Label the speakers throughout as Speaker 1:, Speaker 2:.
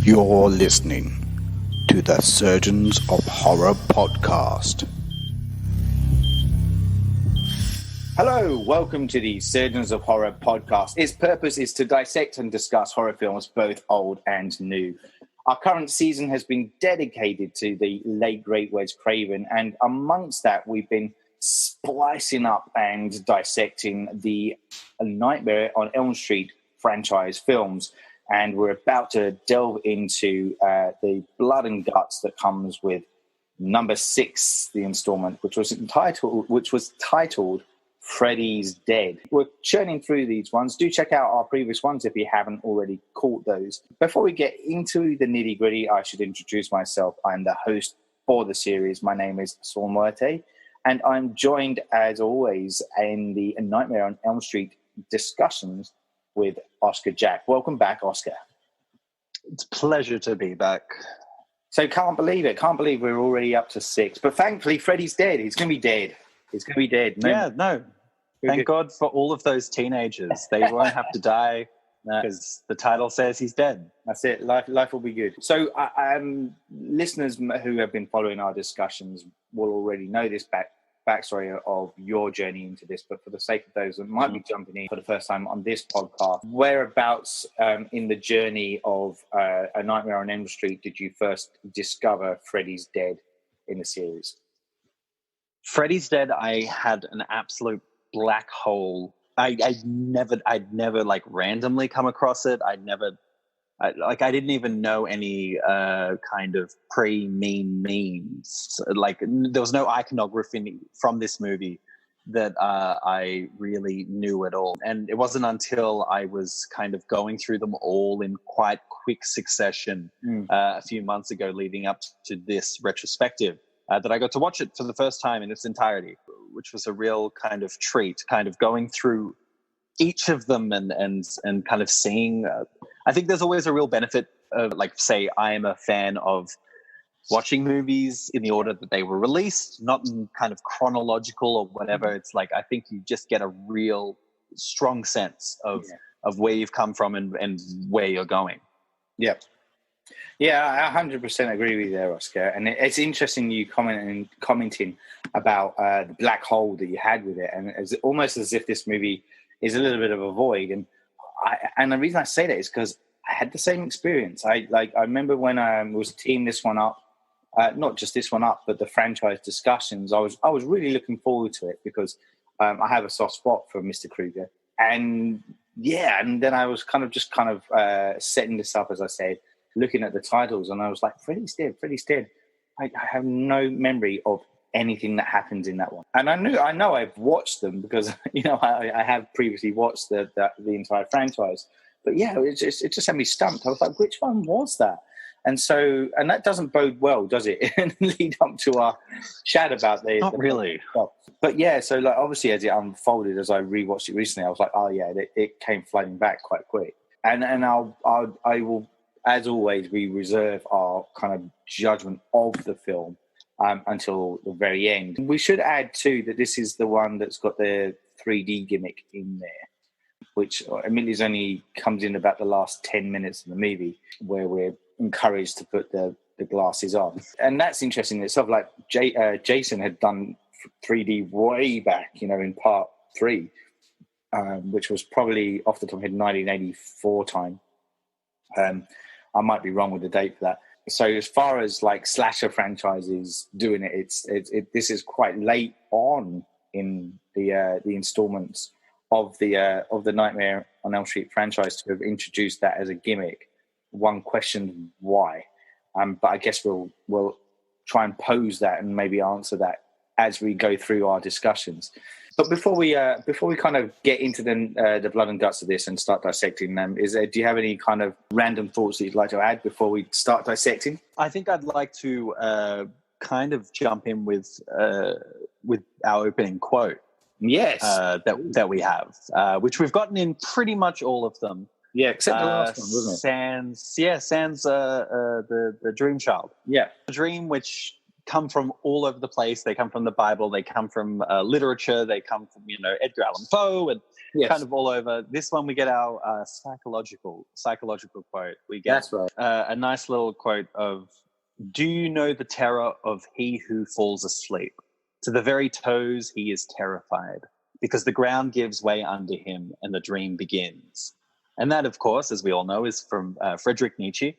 Speaker 1: You're listening to the Surgeons of Horror podcast.
Speaker 2: Hello, welcome to the Surgeons of Horror podcast. Its purpose is to dissect and discuss horror films, both old and new. Our current season has been dedicated to the late great Wes Craven, and amongst that we've been splicing up and dissecting the Nightmare on Elm Street franchise films. And we're about to delve into the blood and guts that comes with number 6, the installment, which was titled Freddy's Dead. We're churning through these ones. Do check out our previous ones if you haven't already caught those. Before we get into the nitty-gritty, I should introduce myself. I'm the host for the series. My name is Saul Muerte, and I'm joined, as always, in the Nightmare on Elm Street discussions with Oscar Jack. Welcome back, Oscar.
Speaker 3: It's a pleasure to be back.
Speaker 2: So can't believe it. Can't believe we're already up to 6. But thankfully, Freddy's dead. He's going to be dead. He's going to be dead.
Speaker 3: No. Thank God for all of those teenagers. They won't have to die because the title says he's dead.
Speaker 2: That's it. Life will be good. So listeners who have been following our discussions will already know this backstory of your journey into this, but for the sake of those that might be jumping in for the first time on this podcast, whereabouts in the journey of A Nightmare on Elm Street did you first discover Freddy's Dead in the series?
Speaker 3: Freddy's Dead, I had an absolute black hole. I'd never like randomly come across it. I didn't even know any kind of pre-meme memes. Like, there was no iconography from this movie that I really knew at all. And it wasn't until I was kind of going through them all in quite quick succession a few months ago leading up to this retrospective that I got to watch it for the first time in its entirety, which was a real kind of treat, kind of going through each of them and kind of seeing. I think there's always a real benefit of, like, say, I am a fan of watching movies in the order that they were released, not in kind of chronological or whatever. It's like, I think you just get a real strong sense of where you've come from and where you're going.
Speaker 2: Yeah. Yeah, I 100% agree with you there, Oscar. And it's interesting you commenting about the black hole that you had with it. And it's almost as if this movie is a little bit of a void. And the reason I say that is because I had the same experience. I remember when I was teaming this one up, not just this one up, but the franchise discussions. I was really looking forward to it because I have a soft spot for Mr. Krueger. And then I was kind of setting this up, as I said, looking at the titles, and I was like, Freddy's dead. I have no memory of anything that happens in that one. And I know I've watched them because, I have previously watched the entire franchise. But it just had me stumped. I was like, which one was that? And that doesn't bode well, does it? Lead up to our chat about the...
Speaker 3: Not really.
Speaker 2: But yeah, so like obviously as it unfolded, as I rewatched it recently, I was like, oh yeah, it came flooding back quite quick. And I will, as always, we reserve our kind of judgment of the film until the very end. We should add, too, that this is the one that's got the 3D gimmick in there, which admittedly only comes in about the last 10 minutes of the movie, where we're encouraged to put the glasses on. And that's interesting in itself. Like Jason had done 3D way back, in part 3, which was probably off the top of my head 1984 time. I might be wrong with the date for that. So as far as like slasher franchises doing it, this is quite late on in the installments of the Nightmare on Elm Street franchise to have introduced that as a gimmick. One question why, but I guess we'll try and pose that and maybe answer that as we go through our discussions. But before we kind of get into the blood and guts of this and start dissecting them, do you have any kind of random thoughts that you'd like to add before we start dissecting?
Speaker 3: I think I'd like to kind of jump in with our opening quote.
Speaker 2: Yes,
Speaker 3: that we have, which we've gotten in pretty much all of them.
Speaker 2: Yeah, except the last one, wasn't it?
Speaker 3: Sans the Dream Child.
Speaker 2: Yeah,
Speaker 3: the dream which come from all over the place. They come from the Bible. They come from literature. They come from Edgar Allan Poe, and
Speaker 2: Yes.
Speaker 3: kind of all over. This one we get our psychological quote. We get
Speaker 2: That's right.
Speaker 3: a nice little quote of, "Do you know the terror of he who falls asleep? To the very toes he is terrified, because the ground gives way under him and the dream begins." And that, of course, as we all know, is from Friedrich Nietzsche.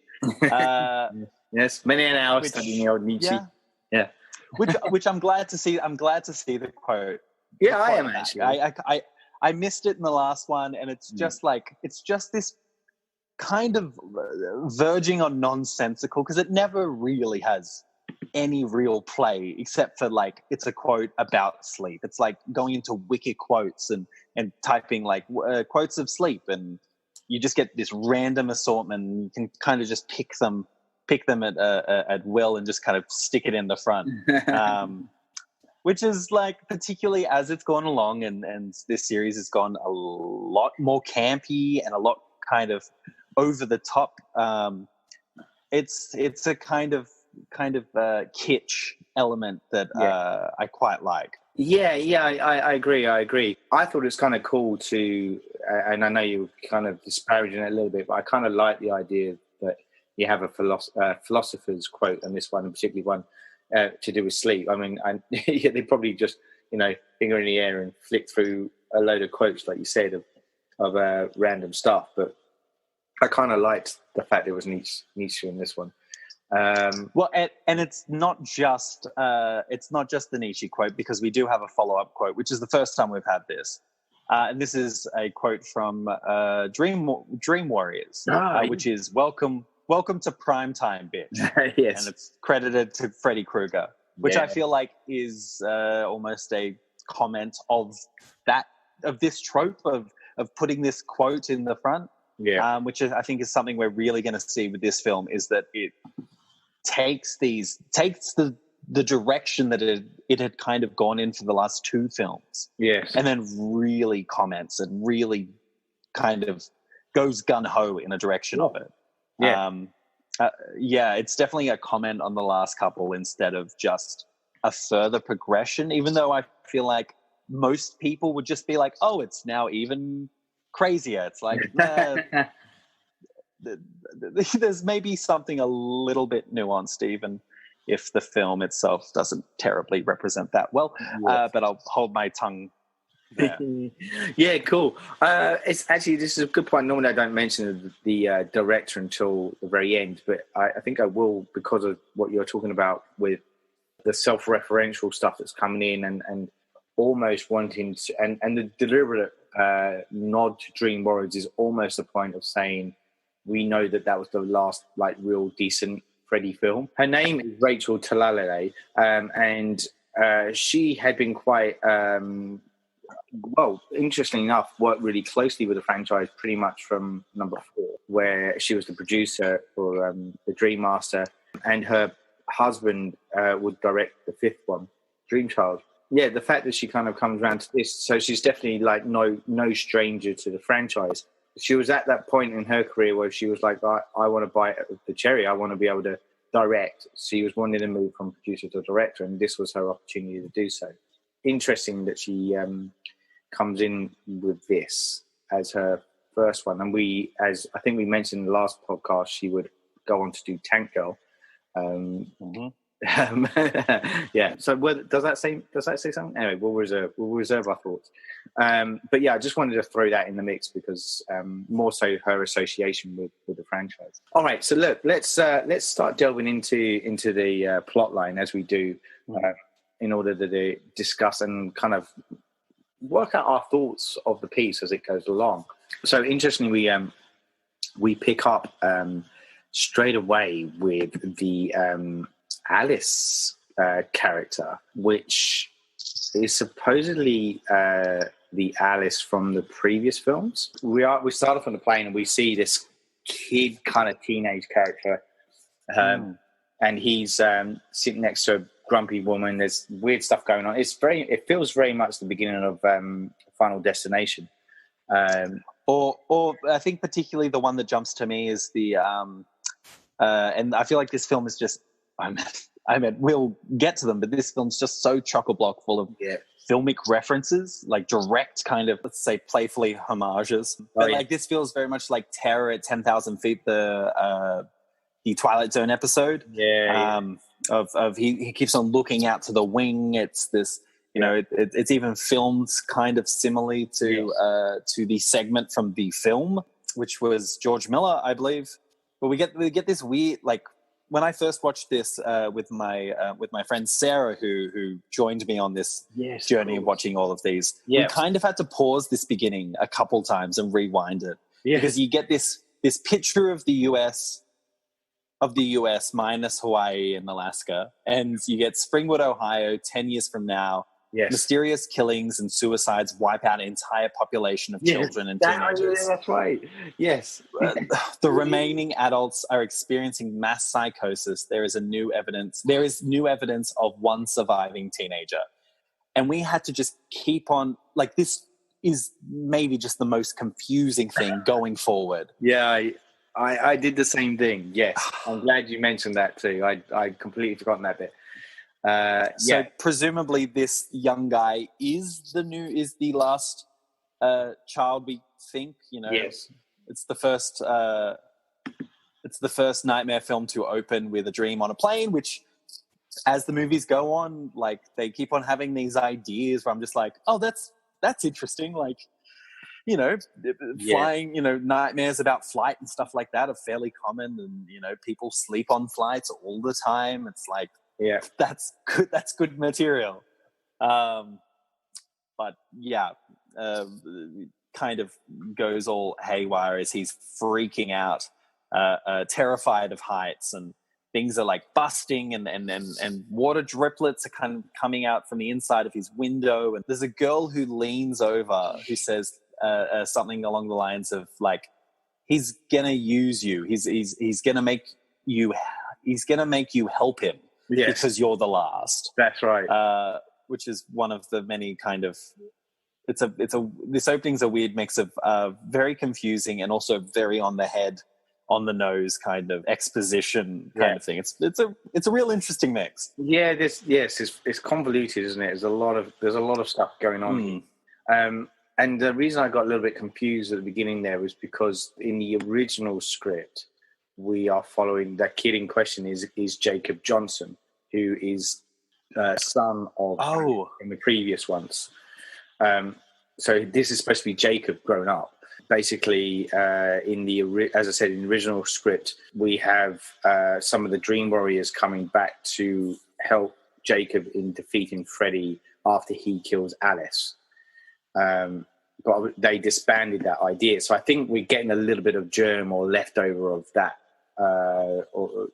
Speaker 2: Yes, many an hour studying the old Nietzsche. Yeah.
Speaker 3: Which I'm glad to see. I'm glad to see the quote.
Speaker 2: Yeah, I am
Speaker 3: back.
Speaker 2: actually.
Speaker 3: I missed it in the last one, and it's just like it's just this kind of verging on nonsensical, because it never really has any real play except for like it's a quote about sleep. It's like going into wiki quotes and typing like quotes of sleep, and you just get this random assortment. And you can kind of just pick them at will and just kind of stick it in the front. Which is like, particularly as it's gone along and this series has gone a lot more campy and a lot kind of over the top. It's a kind of kitsch element that I quite like.
Speaker 2: Yeah, I agree. I thought it was kind of cool to, and I know you were kind of disparaging it a little bit, but I kind of like the idea that you have a philosopher's quote, and this one, and particularly one to do with sleep. I mean, they probably just, finger in the air and flick through a load of quotes, like you said, of random stuff. But I kind of liked the fact there was Nietzsche in this one.
Speaker 3: Well, and it's not just the Nietzsche quote, because we do have a follow-up quote, which is the first time we've had this. And this is a quote from Dream Warriors, which is welcome to prime time, bitch.
Speaker 2: Yes.
Speaker 3: And it's credited to Freddy Krueger, which I feel like is almost a comment of this trope of putting this quote in the front. Yeah. Which I think is something we're really going to see with this film, is that it takes the direction that it had kind of gone in for the last two films. Yes. And then really comments and really kind of goes gun-ho in a direction of it. Yeah. It's definitely a comment on the last couple instead of just a further progression, even though I feel like most people would just be like, oh, it's now even crazier. It's like, there's maybe something a little bit nuanced, even if the film itself doesn't terribly represent that well. But I'll hold my tongue.
Speaker 2: Yeah, cool. It's actually, this is a good point. Normally I don't mention the director until the very end, but I think I will, because of what you're talking about with the self-referential stuff that's coming in and almost wanting to, and the deliberate nod to Dream Warriors is almost the point of saying, we know that was the last like real decent Freddy film. Her name is Rachel Talalay, and she had been quite, interestingly enough, worked really closely with the franchise pretty much from number 4, where she was the producer for The Dream Master, and her husband would direct the 5th one, Dream Child. Yeah, the fact that she kind of comes around to this, so she's definitely like no stranger to the franchise. She was at that point in her career where she was like, I want to bite the cherry. I want to be able to direct. She was wanting to move from producer to director, and this was her opportunity to do so. Interesting that she comes in with this as her first one. And as I think we mentioned in the last podcast, she would go on to do Tank Girl. Yeah. So does that say something? Anyway, we'll reserve our thoughts. But yeah, I just wanted to throw that in the mix because more so her association with the franchise. All right. So look, let's start delving into the plot line as we do in order to discuss and kind of work out our thoughts of the piece as it goes along. So interestingly, we pick up straight away with the Alice character, which is supposedly the Alice from the previous films. We start off on the plane and we see this kid kind of teenage character, and he's sitting next to a grumpy woman. There's weird stuff going on. It feels very much the beginning of Final Destination.
Speaker 3: Or I think particularly the one that jumps to me is the and I feel like this film is just I mean, we'll get to them, but this film's just so chock-a-block full of filmic references, like direct kind of, let's say, playfully homages. But like this feels very much like Terror at 10,000 Feet, the Twilight Zone episode. Of he keeps on looking out to the wing. It's this, you know, it's even filmed kind of similarly to the segment from the film, which was George Miller, I believe. But we get this weird, like, when I first watched this with my friend Sarah, who joined me on this journey of watching all of these, we kind of had to pause this beginning a couple times and rewind it because you get this picture of the US minus Hawaii and Alaska, and you get Springwood, Ohio, 10 years from now. Mysterious killings and suicides wipe out an entire population of children and teenagers.
Speaker 2: That's right. Yes.
Speaker 3: The remaining adults are experiencing mass psychosis. There is new evidence of one surviving teenager. And we had to just keep on, like, this is maybe just the most confusing thing going forward.
Speaker 2: I did the same thing. Yes. I'm glad you mentioned that too. I'd completely forgotten that bit.
Speaker 3: So presumably this young guy is the last child, we think, you know. It's the first nightmare film to open with a dream on a plane, which as the movies go on, like, they keep on having these ideas where I'm just like, oh, that's interesting. Like, you know, flying, you know, nightmares about flight and stuff like that are fairly common, and, you know, people sleep on flights all the time. It's like, that's good material. But kind of goes all haywire as he's freaking out, terrified of heights, and things are like busting, and water driplets are kind of coming out from the inside of his window. And there's a girl who leans over who says something along the lines of, like, he's gonna use you. He's gonna make you help him. Because you're the last.
Speaker 2: That's right.
Speaker 3: Which is one of the many kind of, this opening's a weird mix of very confusing and also very on the nose kind of exposition kind of thing. It's a real interesting mix.
Speaker 2: Yeah, it's convoluted, isn't it? There's a lot of stuff going on here. And the reason I got a little bit confused at the beginning there was because in the original script, we are following, that kid in question is Jacob Johnson, who is son of in the previous ones. So this is supposed to be Jacob grown up. Basically, as I said, in the original script, we have some of the Dream Warriors coming back to help Jacob in defeating Freddy after he kills Alice. But they disbanded that idea. So I think we're getting a little bit of germ or leftover of that, or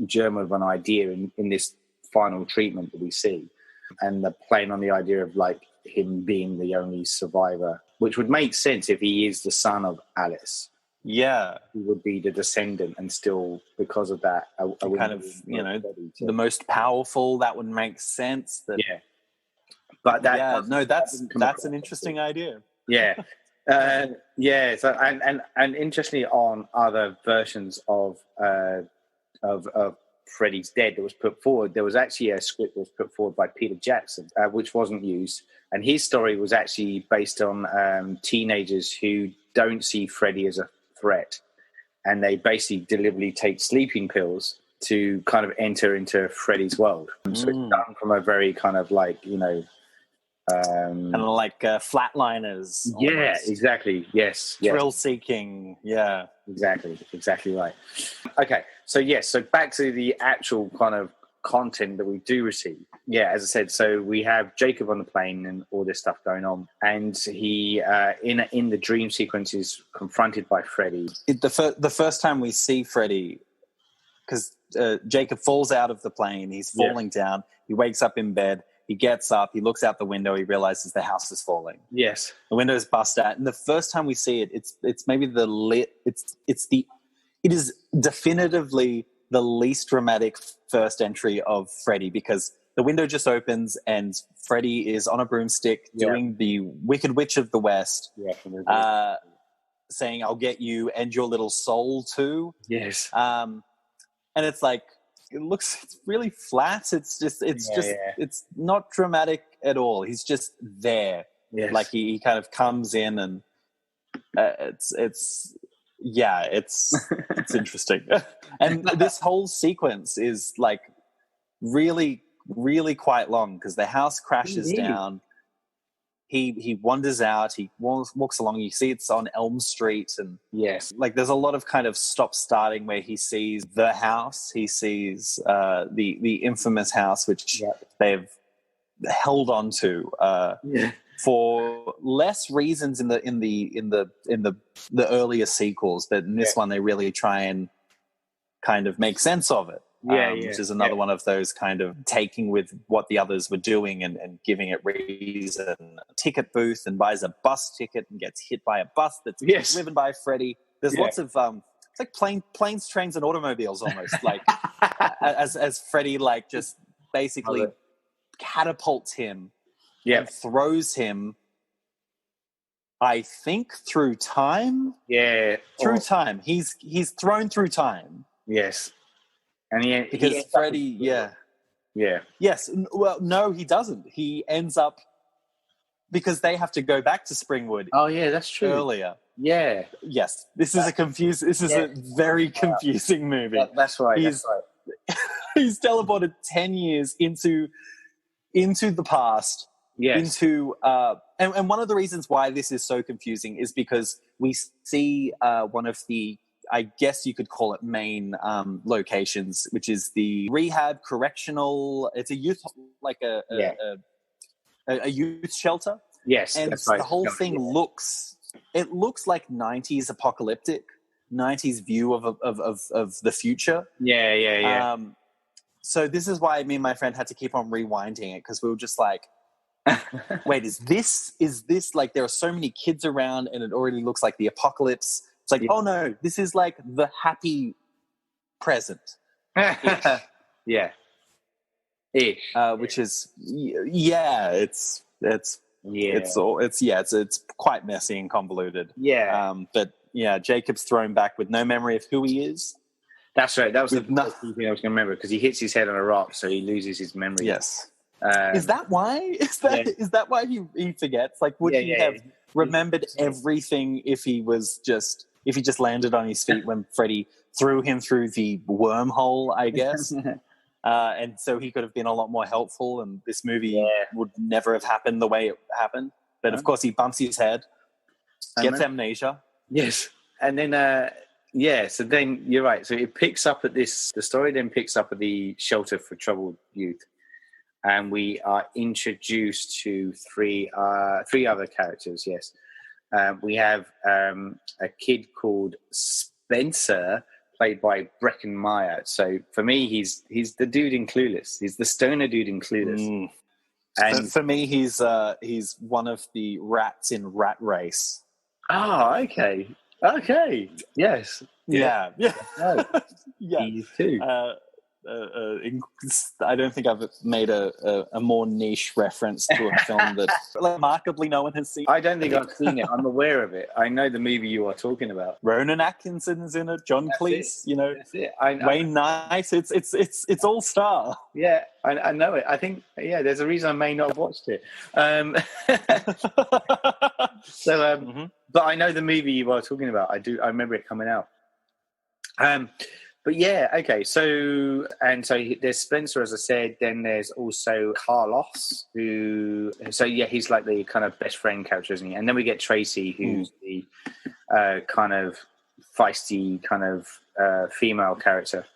Speaker 2: germ of an idea in this final treatment that we see, and they're playing on the idea of, like, him being the only survivor, which would make sense if he is the son of Alice. He would be the descendant, and still, because of that,
Speaker 3: kind of, you know, the most powerful. That would make sense.
Speaker 2: But
Speaker 3: that's an interesting idea.
Speaker 2: So and interestingly, on other versions of Freddy's Dead that was put forward, there was actually a script that was put forward by Peter Jackson, which wasn't used, and his story was actually based on teenagers who don't see Freddy as a threat, and they basically deliberately take sleeping pills to kind of enter into Freddy's world. So it's done from a very kind of, like, you know,
Speaker 3: kind of like flatliners.
Speaker 2: Almost. Exactly. Yes.
Speaker 3: Thrill seeking. Yeah.
Speaker 2: Exactly right. Okay. So back to the actual kind of content that we do receive. Yeah, as I said, so we have Jacob on the plane and all this stuff going on, and he in the dream sequence is confronted by Freddy.
Speaker 3: The first time we see Freddy, because Jacob falls out of the plane, he's falling down. He wakes up in bed. He gets up, he looks out the window, he realizes the house is falling.
Speaker 2: Yes.
Speaker 3: The window is bust out. And the first time we see it, it's maybe it is definitively the least dramatic first entry of Freddy, because the window just opens and Freddy is on a broomstick doing the Wicked Witch of the West, saying, "I'll get you and your little soul too."
Speaker 2: Yes.
Speaker 3: And it's like, it's really flat. It's not dramatic at all. He's just there.
Speaker 2: Yes.
Speaker 3: Like he kind of comes in and it's interesting. And this whole sequence is like really, really quite long because the house crashes down. He wanders out. He walks along. You see it's on Elm Street, and like there's a lot of kind of stop starting where he sees the house. He sees the infamous house which they've held on to for less reasons in the earlier sequels, but in this one they really try and kind of make sense of it. Which is another one of those kind of taking with what the others were doing and giving it reason. Ticket booth and buys a bus ticket and gets hit by a bus that's driven by Freddy. There's lots of it's like planes, trains, and automobiles almost. Like as Freddy like just basically catapults him and throws him. I think through time. Yeah, through time. He's thrown through time.
Speaker 2: Yes. And
Speaker 3: because Freddy, yes. Well, no, he doesn't. He ends up because they have to go back to Springwood.
Speaker 2: Oh, yeah, that's true.
Speaker 3: Earlier, yes. This is a very confusing movie.
Speaker 2: That's right.
Speaker 3: He's teleported 10 years into the past.
Speaker 2: Yes.
Speaker 3: And one of the reasons why this is so confusing is because we see one of the, I guess you could call it main locations, which is the rehab correctional. It's a youth, like a youth shelter.
Speaker 2: Yes,
Speaker 3: and
Speaker 2: that's right.
Speaker 3: The whole thing looks like 90s apocalyptic, 90s view of the future.
Speaker 2: Yeah.
Speaker 3: So this is why me and my friend had to keep on rewinding it because we were just like, wait, is this like there are so many kids around and it already looks like the apocalypse? It's like, oh no, this is like the happy present.
Speaker 2: Ish.
Speaker 3: Which is, it's quite messy and convoluted.
Speaker 2: Yeah.
Speaker 3: But yeah, Jacob's thrown back with no memory of who he is.
Speaker 2: That's right. That was the thing I was going to remember because he hits his head on a rock, so he loses his memory.
Speaker 3: Yes. Is that why? Is that why he forgets? Like, would he have remembered everything if he just landed on his feet when Freddy threw him through the wormhole, I guess? And so he could have been a lot more helpful, and this movie would never have happened the way it happened. But of course, he bumps his head, gets amnesia.
Speaker 2: Yes, and then so then you're right. So it picks up at this. The story then picks up at the shelter for troubled youth. And we are introduced to three other characters. Yes, we have a kid called Spencer, played by Breckin Meyer. So for me, he's the dude in Clueless. He's the stoner dude in Clueless.
Speaker 3: And for me, he's one of the rats in Rat Race.
Speaker 2: Oh, okay, yes,
Speaker 3: yeah.
Speaker 2: He too.
Speaker 3: I don't think I've made a more niche reference to a film that remarkably no one has seen.
Speaker 2: I don't think I've seen it. I'm aware of it. I know the movie you are talking about.
Speaker 3: Ronan Atkinson's in it. John Cleese.
Speaker 2: That's it.
Speaker 3: Wayne Knight. It's all star.
Speaker 2: Yeah, I know it. I think there's a reason I may not have watched it. But I know the movie you are talking about. I remember it coming out. But yeah, okay. So there's Spencer, as I said. Then there's also Carlos, he's like the kind of best friend character, isn't he? And then we get Tracy, who's the kind of feisty kind of female character,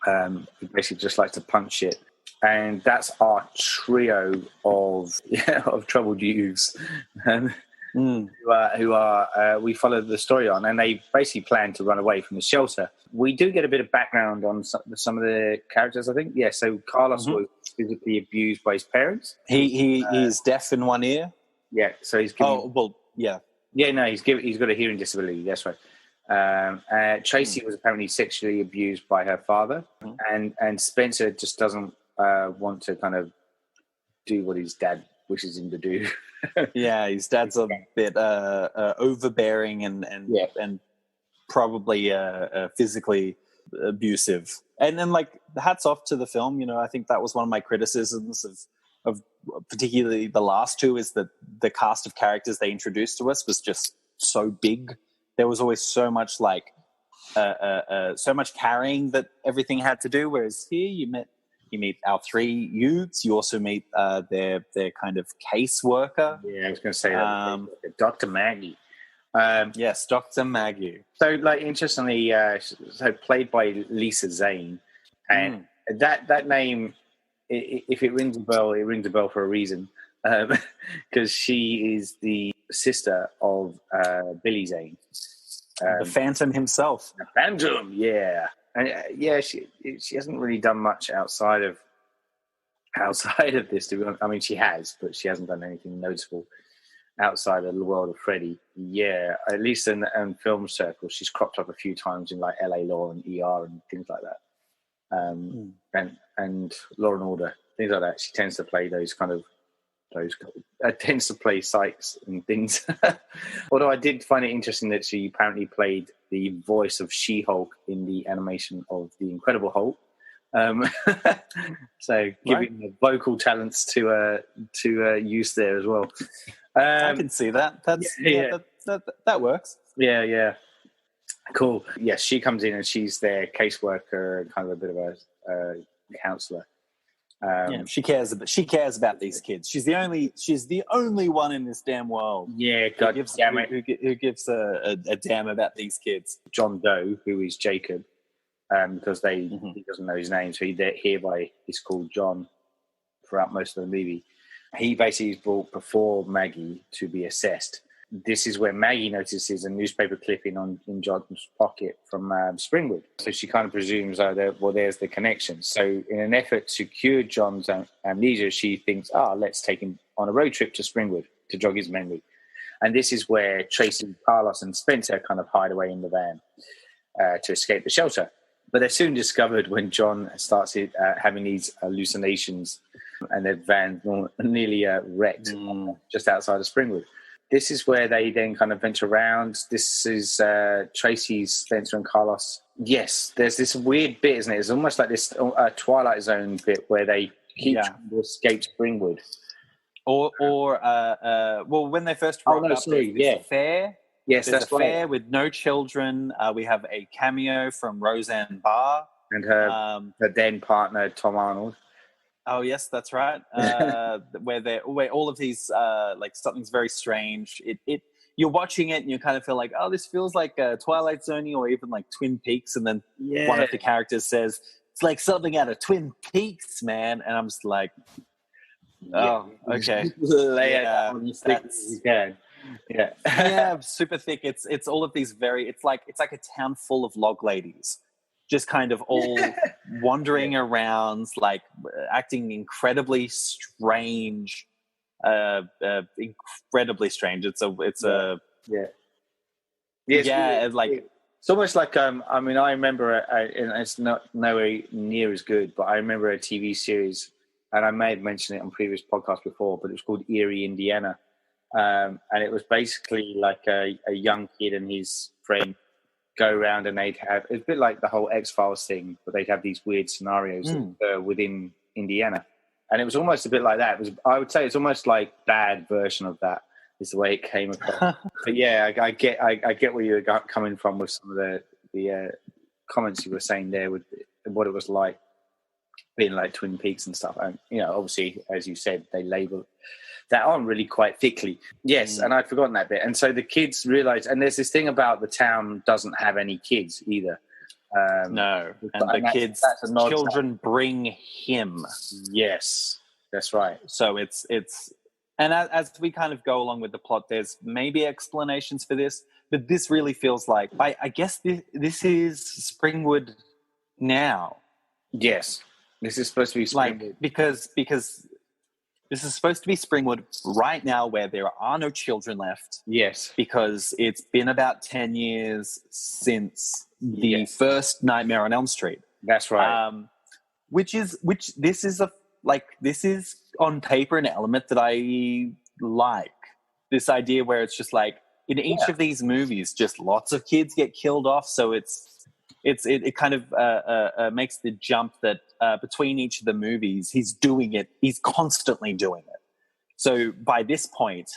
Speaker 2: who basically just likes to punch shit. And that's our trio of troubled youths. Who we follow the story on, and they basically plan to run away from the shelter. We do get a bit of background on some of the characters, I think. Yeah, so Carlos was physically abused by his parents.
Speaker 3: He's deaf in one ear.
Speaker 2: Yeah, so he's given, he's got a hearing disability. That's right. Tracy was apparently sexually abused by her father, and Spencer just doesn't want to kind of do what his dad wishes him to do.
Speaker 3: Yeah, his dad's a bit overbearing and probably physically abusive. And then, like, hats off to the film. You know, I think that was one of my criticisms of particularly the last two, is that the cast of characters they introduced to us was just so big. There was always so much so much carrying that everything had to do. Whereas here, you meet our three youths. You also meet their kind of caseworker.
Speaker 2: Yeah, I was going to say that. Dr. Maggie.
Speaker 3: Yes, Dr. Maggie.
Speaker 2: So, like, interestingly, so played by Lisa Zane, and that name, if it rings a bell, it rings a bell for a reason, because she is the sister of Billy Zane,
Speaker 3: the Phantom himself.
Speaker 2: The Phantom, yeah, and she hasn't really done much outside of this. To be honest. I mean, she has, but she hasn't done anything noticeable outside of the world of Freddy. Yeah, at least in film circles, she's cropped up a few times in like LA Law and ER and things like that. And Law and Order, things like that. She tends to play tends to play Sykes and things. Although I did find it interesting that she apparently played the voice of She-Hulk in the animation of The Incredible Hulk. So giving the vocal talents to use there as well.
Speaker 3: I can see that. That works.
Speaker 2: Yeah. Cool. Yes, she comes in and she's their caseworker and kind of a bit of a counselor.
Speaker 3: She cares about these kids. She's the only one in this damn world.
Speaker 2: Yeah, God damn it.
Speaker 3: Who gives a damn about these kids?
Speaker 2: John Doe, who is Jacob, because he doesn't know his name, so he hereby is called John throughout most of the movie. He basically is brought before Maggie to be assessed. This is where Maggie notices a newspaper clipping in John's pocket from Springwood. So she kind of presumes, there's the connection. So in an effort to cure John's amnesia, she thinks, let's take him on a road trip to Springwood to jog his memory. And this is where Tracy, Carlos, and Spencer kind of hide away in the van to escape the shelter. But they're soon discovered when John starts having these hallucinations and their van nearly wrecked just outside of Springwood. This is where they then kind of venture around. This is Tracy's, Spencer, and Carlos. Yes, there's this weird bit, isn't it? It's almost like this Twilight Zone bit where they keep trying to escape Springwood.
Speaker 3: Or when they first rock up, there's a fair.
Speaker 2: Yes,
Speaker 3: there's
Speaker 2: that's
Speaker 3: a fair
Speaker 2: right.
Speaker 3: with no children. We have a cameo from Roseanne Barr.
Speaker 2: And her then partner, Tom Arnold.
Speaker 3: Oh yes, that's right. Where all of these like something's very strange. You're watching it and you kind of feel like, this feels like Twilight Zone or even like Twin Peaks, and then one of the characters says it's like something out of Twin Peaks, man, and I'm just like, okay,
Speaker 2: lay it down as thick as you can.
Speaker 3: Yeah, super thick. It's all of these it's like a town full of log ladies, just kind of all wandering around, like acting incredibly strange. Incredibly strange. It's
Speaker 2: almost like I mean, I remember and it's not nowhere near as good, but I remember a TV series, and I may have mentioned it on previous podcasts before, but it was called Erie, Indiana, and it was basically like a young kid and his friend go around, and they'd have, it's a bit like the whole X-Files thing, but they'd have these weird scenarios within Indiana. And it was almost a bit like that. I would say it's almost like bad version of that is the way it came across. But yeah, I get where you're coming from with some of the comments you were saying there with what it was like being like Twin Peaks and stuff. And, obviously, as you said, they label that on really quite thickly. Yes, and I'd forgotten that bit. And so the kids realize, and there's this thing about the town doesn't have any kids either.
Speaker 3: No, and the children bring him.
Speaker 2: Yes, that's right.
Speaker 3: So it's and as we kind of go along with the plot, there's maybe explanations for this, but this really feels like, I guess this is Springwood now.
Speaker 2: Yes, this is supposed to be Springwood.
Speaker 3: Like, because this is supposed to be Springwood right now, where there are no children left.
Speaker 2: Yes,
Speaker 3: because it's been about 10 years since the first Nightmare on Elm Street.
Speaker 2: That's right.
Speaker 3: This is on paper an element that I like. This idea where it's just like in each of these movies, just lots of kids get killed off. So it's it kind of makes the jump that between each of the movies, he's doing it. He's constantly doing it. So by this point,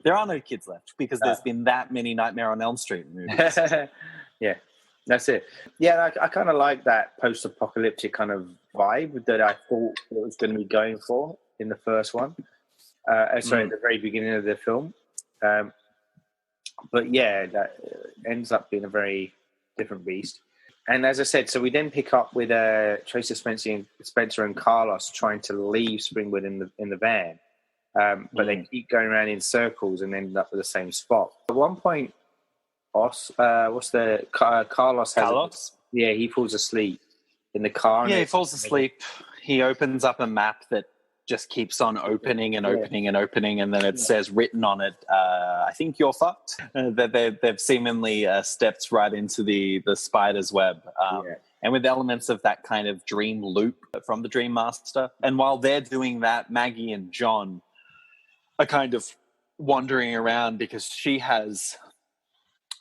Speaker 3: there are no kids left because there's been that many Nightmare on Elm Street movies.
Speaker 2: Yeah, that's it. Yeah, I kind of like that post-apocalyptic kind of vibe that I thought it was going to be going for in the first one. At the very beginning of the film. But yeah, that ends up being a very different beast. And as I said, so we then pick up with Tracy Spencer and Carlos trying to leave Springwood in the van. But they keep going around in circles and end up at the same spot. At one point, Carlos has he falls asleep in the car.
Speaker 3: Yeah, he falls asleep. He opens up a map that just keeps on opening and opening and opening, and then it says written on it, I think you're fucked. That they've seemingly stepped right into the spider's web. And with elements of that kind of dream loop from the Dream Master. And while they're doing that, Maggie and John are kind of wandering around because she has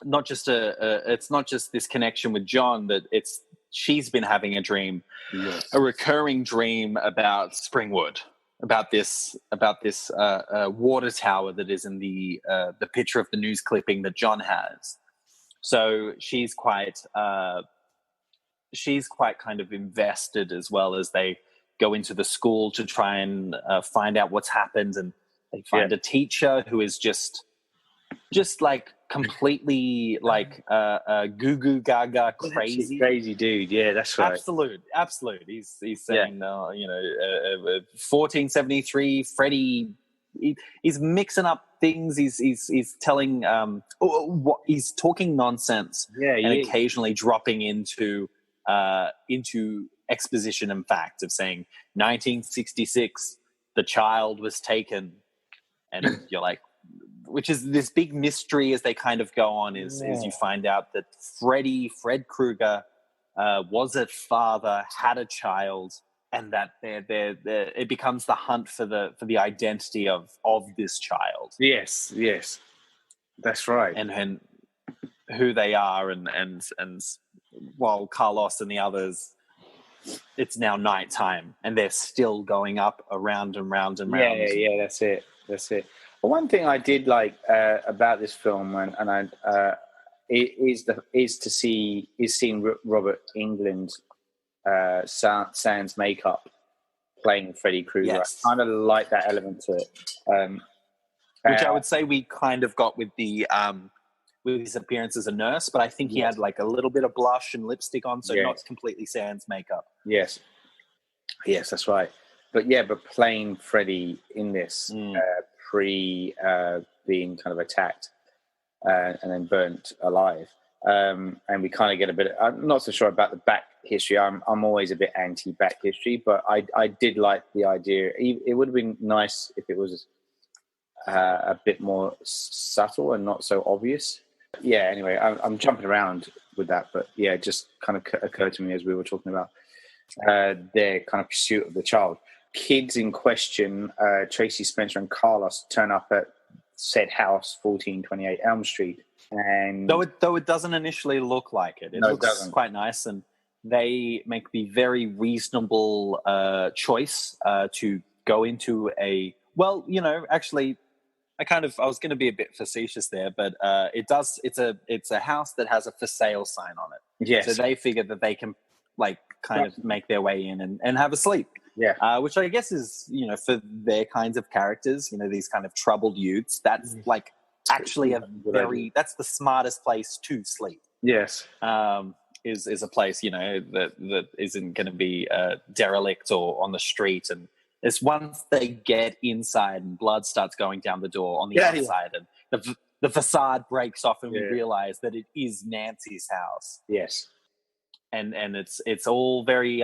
Speaker 3: not just it's not just this connection with John, that she's been having a dream, a recurring dream about Springwood, about this water tower that is in the picture of the news clipping that John has. So she's quite kind of invested, as well as they go into the school to try and find out what's happened, and they find a teacher who is just like completely like goo goo gaga
Speaker 2: crazy dude. Yeah, that's right.
Speaker 3: Absolute. He's saying 1473 Freddy. He's mixing up things. He's telling he's talking nonsense. And occasionally dropping into exposition and fact of saying 1966 the child was taken, and you're like, which is this big mystery as they kind of go on, is you find out that Fred Krueger was a father, had a child, and that it becomes the hunt for the identity of this child.
Speaker 2: Yes, that's right.
Speaker 3: And who they are, and while Carlos and the others, it's now nighttime, and they're still going up around and round and round.
Speaker 2: Yeah, that's it. Well, one thing I did like about this film, is seeing Robert Englund sans makeup playing Freddy Krueger.
Speaker 3: Yes.
Speaker 2: I kind of like that element to it,
Speaker 3: which I would say we kind of got with his appearance as a nurse, but I think he had like a little bit of blush and lipstick on, so not completely sans makeup.
Speaker 2: Yes, that's right. But playing Freddy in this pre being kind of attacked and then burnt alive, and we kind of get a bit. I'm not so sure about the back history. I'm always a bit anti back history, but I did like the idea. It would have been nice if it was a bit more subtle and not so obvious. Yeah. Anyway, I'm jumping around with that, but it just kind of occurred to me as we were talking about their kind of pursuit of the child. Kids in question, Tracy Spencer and Carlos, turn up at said house, 1428 Elm Street, and
Speaker 3: though it doesn't initially look like it, it looks quite nice, and they make the very reasonable choice to go into actually. I was going to be a bit facetious there, but it's a house that has a for sale sign on it.
Speaker 2: Yes.
Speaker 3: So they figure that they can kind of make their way in and have a sleep.
Speaker 2: Yeah.
Speaker 3: Which I guess is, for their kinds of characters, these kind of troubled youths, that's actually that's the smartest place to sleep.
Speaker 2: Yes.
Speaker 3: Is a place, that isn't going to be derelict or on the street, and it's once they get inside and blood starts going down the door on the outside, and the facade breaks off, and we realize that it is Nancy's house.
Speaker 2: Yes. And
Speaker 3: it's all very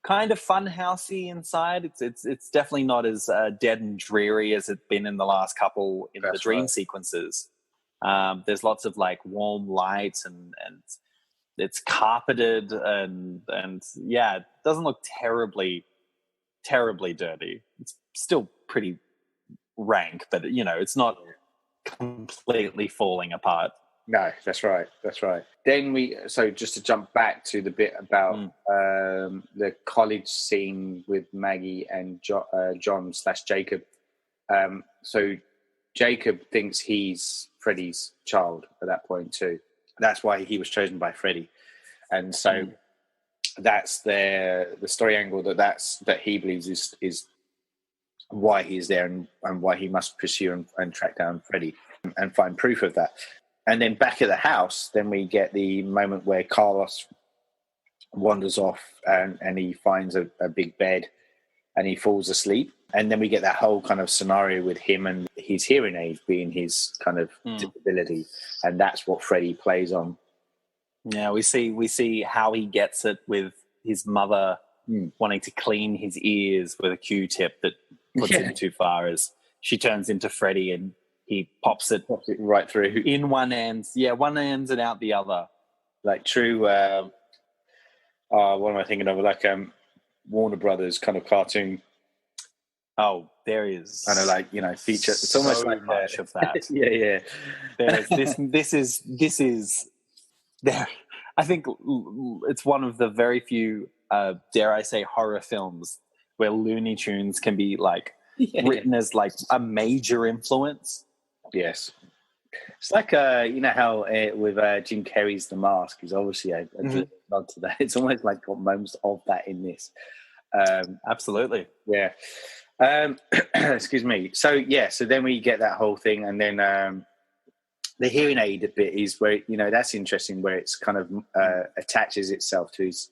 Speaker 3: kind of fun housey inside. It's definitely not as dead and dreary as it's been in the last couple in the dream sequences. There's lots of warm lights, and it's carpeted, and it doesn't look terribly dirty. It's still pretty rank, but it's not completely falling apart.
Speaker 2: No, that's right. That's right. Then so just to jump back to the bit about the college scene with Maggie and John/Jacob. So Jacob thinks he's Freddy's child at that point too. That's why he was chosen by Freddy. And so that's the story angle that he believes is why he's there and why he must pursue and track down Freddy and find proof of that. And then back at the house, then we get the moment where Carlos wanders off and he finds a big bed and he falls asleep. And then we get that whole kind of scenario with him and his hearing aid being his kind of disability. And that's what Freddy plays on.
Speaker 3: Yeah, we see how he gets it with his mother wanting to clean his ears with a Q-tip that puts him too far as she turns into Freddy and he pops it
Speaker 2: right through
Speaker 3: in one end. Yeah, one end and out the other.
Speaker 2: Like true, what am I thinking of? Like Warner Brothers kind of cartoon.
Speaker 3: Oh, there is.
Speaker 2: Kind of like, feature. It's almost like
Speaker 3: much of that.
Speaker 2: Yeah.
Speaker 3: There's this is there. I think it's one of the very few, dare I say, horror films where Looney Tunes can be like written as like a major influence.
Speaker 2: Yes. It's like, how with Jim Carrey's The Mask is obviously a nod to that. It's almost like got moments of that in this.
Speaker 3: Absolutely.
Speaker 2: Yeah. Excuse me. So then we get that whole thing, and then the hearing aid bit is where, that's interesting, where it's kind of attaches itself to his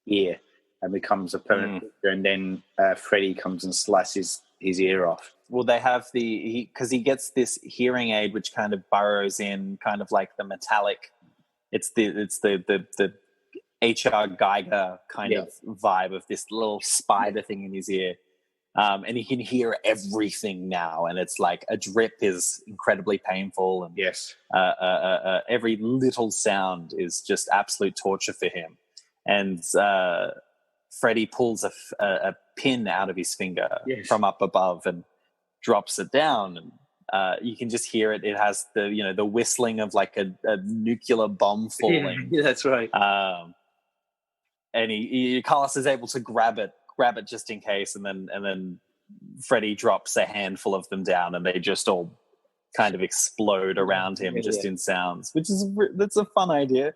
Speaker 2: ear and becomes a permanent fixture, and then Freddy comes and slices his ear off.
Speaker 3: Well, they have because he gets this hearing aid which kind of burrows in, kind of like the metallic. It's the H.R. Geiger kind of vibe of this little spider thing in his ear. And he can hear everything now, and it's like a drip is incredibly painful, and every little sound is just absolute torture for him. And Freddy pulls a pin out of his finger from up above and drops it down, and you can just hear it. It has the whistling of like a nuclear bomb falling.
Speaker 2: Yeah, that's right.
Speaker 3: And Carlos is able to grab it just in case, and then Freddy drops a handful of them down, and they just all kind of explode around him in sounds, that's a fun idea.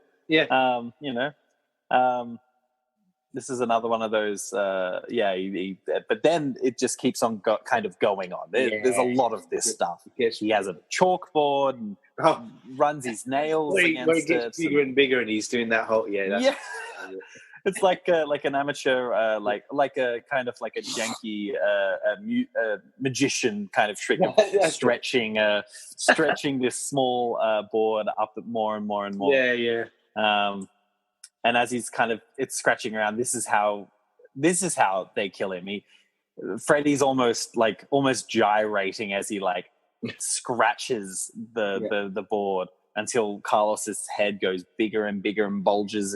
Speaker 3: This is another one of those but then it just keeps on kind of going on. There's a lot of this stuff. He has a chalkboard and runs his nails against
Speaker 2: where it gets bigger and bigger, and he's doing that whole
Speaker 3: It's like an amateur, like a kind of like a janky magician kind of trick of stretching this small board up more and more and more. And as he's it's scratching around, this is how they kill him. Freddy's almost gyrating as he like scratches the board until Carlos's head goes bigger and bigger and bulges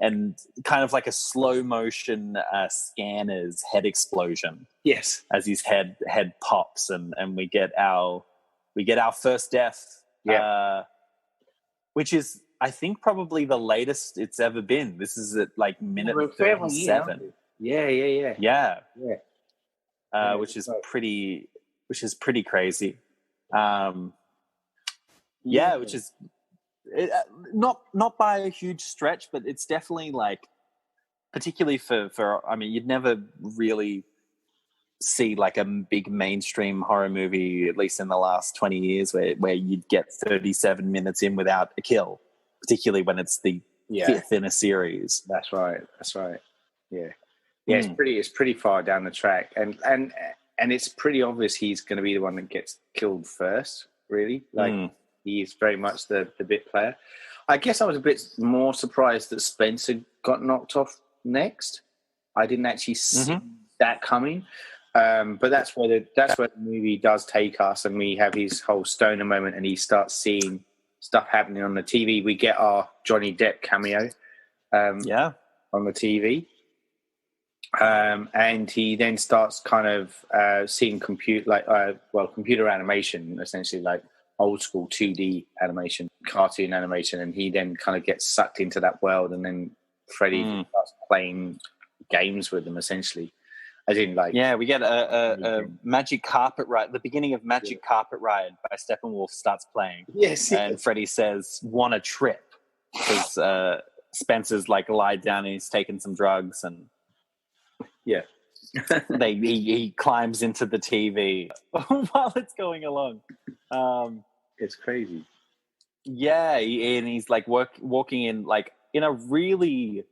Speaker 3: and kind of like a slow motion scanner's head explosion.
Speaker 2: Yes,
Speaker 3: as his head pops and we get our first death. Which is, I think, probably the latest it's ever been. This is at like minute 37.
Speaker 2: Yeah.
Speaker 3: Which is pretty crazy. Which is not by a huge stretch, but it's definitely like, particularly for I mean, you'd never really see like a big mainstream horror movie, at least in the last 20 years, where you'd get 37 minutes in without a kill, particularly when it's the fifth in a series.
Speaker 2: That's right. Yeah, it's pretty far down the track, and it's pretty obvious he's going to be the one that gets killed first. Really, he's very much the bit player. I guess I was a bit more surprised that Spencer got knocked off next. I didn't actually see that coming. But that's where the movie does take us, and we have his whole stoner moment, and he starts seeing stuff happening on the TV. We get our Johnny Depp cameo on the TV. And he then starts kind of seeing computer animation, essentially, like old school 2D animation, cartoon animation, and he then kind of gets sucked into that world, and then Freddy starts playing games with them, essentially. As in, like,
Speaker 3: we get a Magic Carpet Ride. The beginning of Magic Carpet Ride by Steppenwolf starts playing.
Speaker 2: Yes,
Speaker 3: and Freddy says, "Want a trip?" Because Spencer's like lied down and he's taken some drugs, and he climbs into the TV while it's going along.
Speaker 2: It's crazy.
Speaker 3: Yeah, and he's like walking in like in a really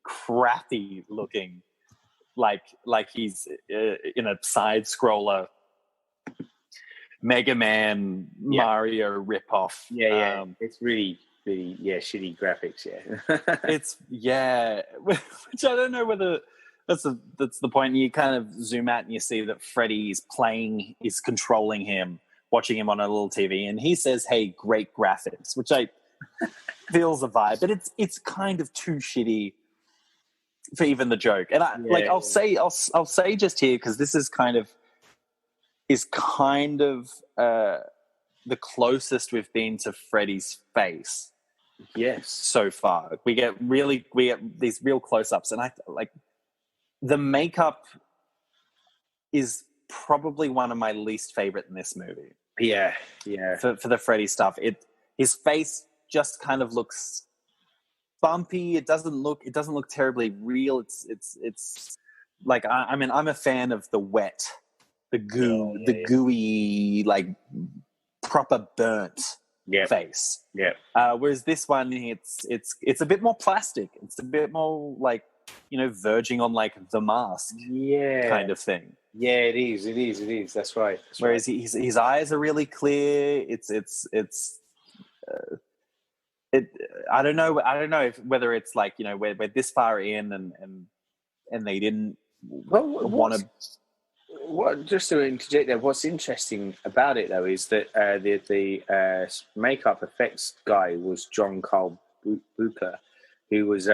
Speaker 3: crappy looking, like he's in a side scroller Mega Man Mario ripoff.
Speaker 2: It's really shitty graphics.
Speaker 3: It's which I don't know whether that's the point. You kind of zoom out and you see that Freddy is controlling him, watching him on a little TV, and he says, "Hey, great graphics," which I feels a vibe, but it's kind of too shitty for even the joke. And I'll say just here, because this is kind of the closest we've been to Freddy's face.
Speaker 2: Yes,
Speaker 3: so far we get these real close-ups, and I like the makeup is probably one of my least favorite in this movie. For the Freddy stuff, his face just kind of looks bumpy. It doesn't look terribly real. It's like I mean, I'm a fan of the wet, the gooey, like proper burnt face. Whereas this one, it's a bit more plastic. It's a bit more like, verging on like The Mask, kind of thing.
Speaker 2: Yeah, it is. That's right.
Speaker 3: Whereas his eyes are really clear. I don't know whether it's like, we're this far in and they didn't want to.
Speaker 2: What, just to interject there, what's interesting about it though is that the makeup effects guy was John Carl Bucher, who was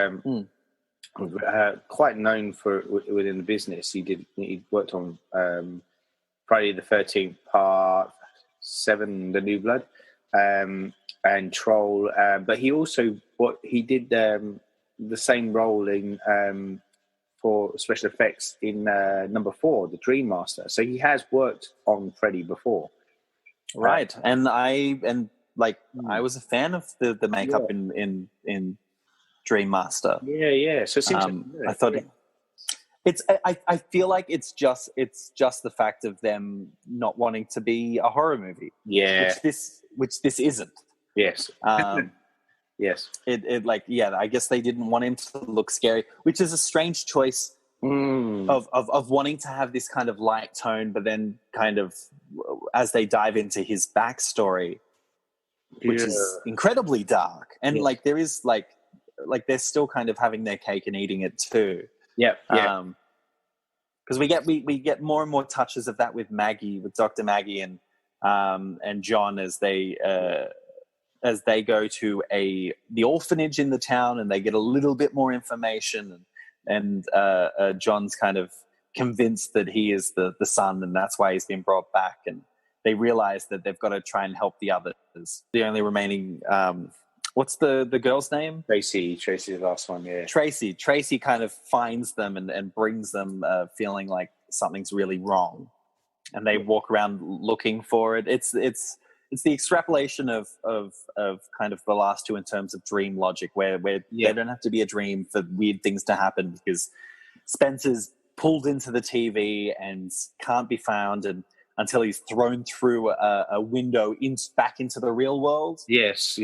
Speaker 2: quite known within the business. He worked on Friday the 13th Part 7, The New Blood, and Troll, but he also did the same role in for special effects in number 4, The Dream Master. So he has worked on Freddy before,
Speaker 3: right? And I was a fan of the makeup in Dream Master.
Speaker 2: So it's interesting.
Speaker 3: I thought I feel like it's just the fact of them not wanting to be a horror movie. Which this isn't.
Speaker 2: Yes. Yes.
Speaker 3: I guess they didn't want him to look scary, which is a strange choice of wanting to have this kind of light tone, but then kind of as they dive into his backstory, which is incredibly dark, and like there is like they're still kind of having their cake and eating it too. Because we get more and more touches of that with Dr. Maggie and John as they go to the orphanage in the town, and they get a little bit more information, and John's kind of convinced that he is the son, and that's why he's been brought back, and they realize that they've got to try and help the others. The only remaining what's the girl's name?
Speaker 2: Tracy, the last one.
Speaker 3: Tracy kind of finds them and brings them feeling like something's really wrong, and they walk around looking for it. It's the extrapolation of kind of the last two in terms of dream logic, where they don't have to be a dream for weird things to happen, because Spencer's pulled into the TV and can't be found until he's thrown through a window back into the real world.
Speaker 2: Yes.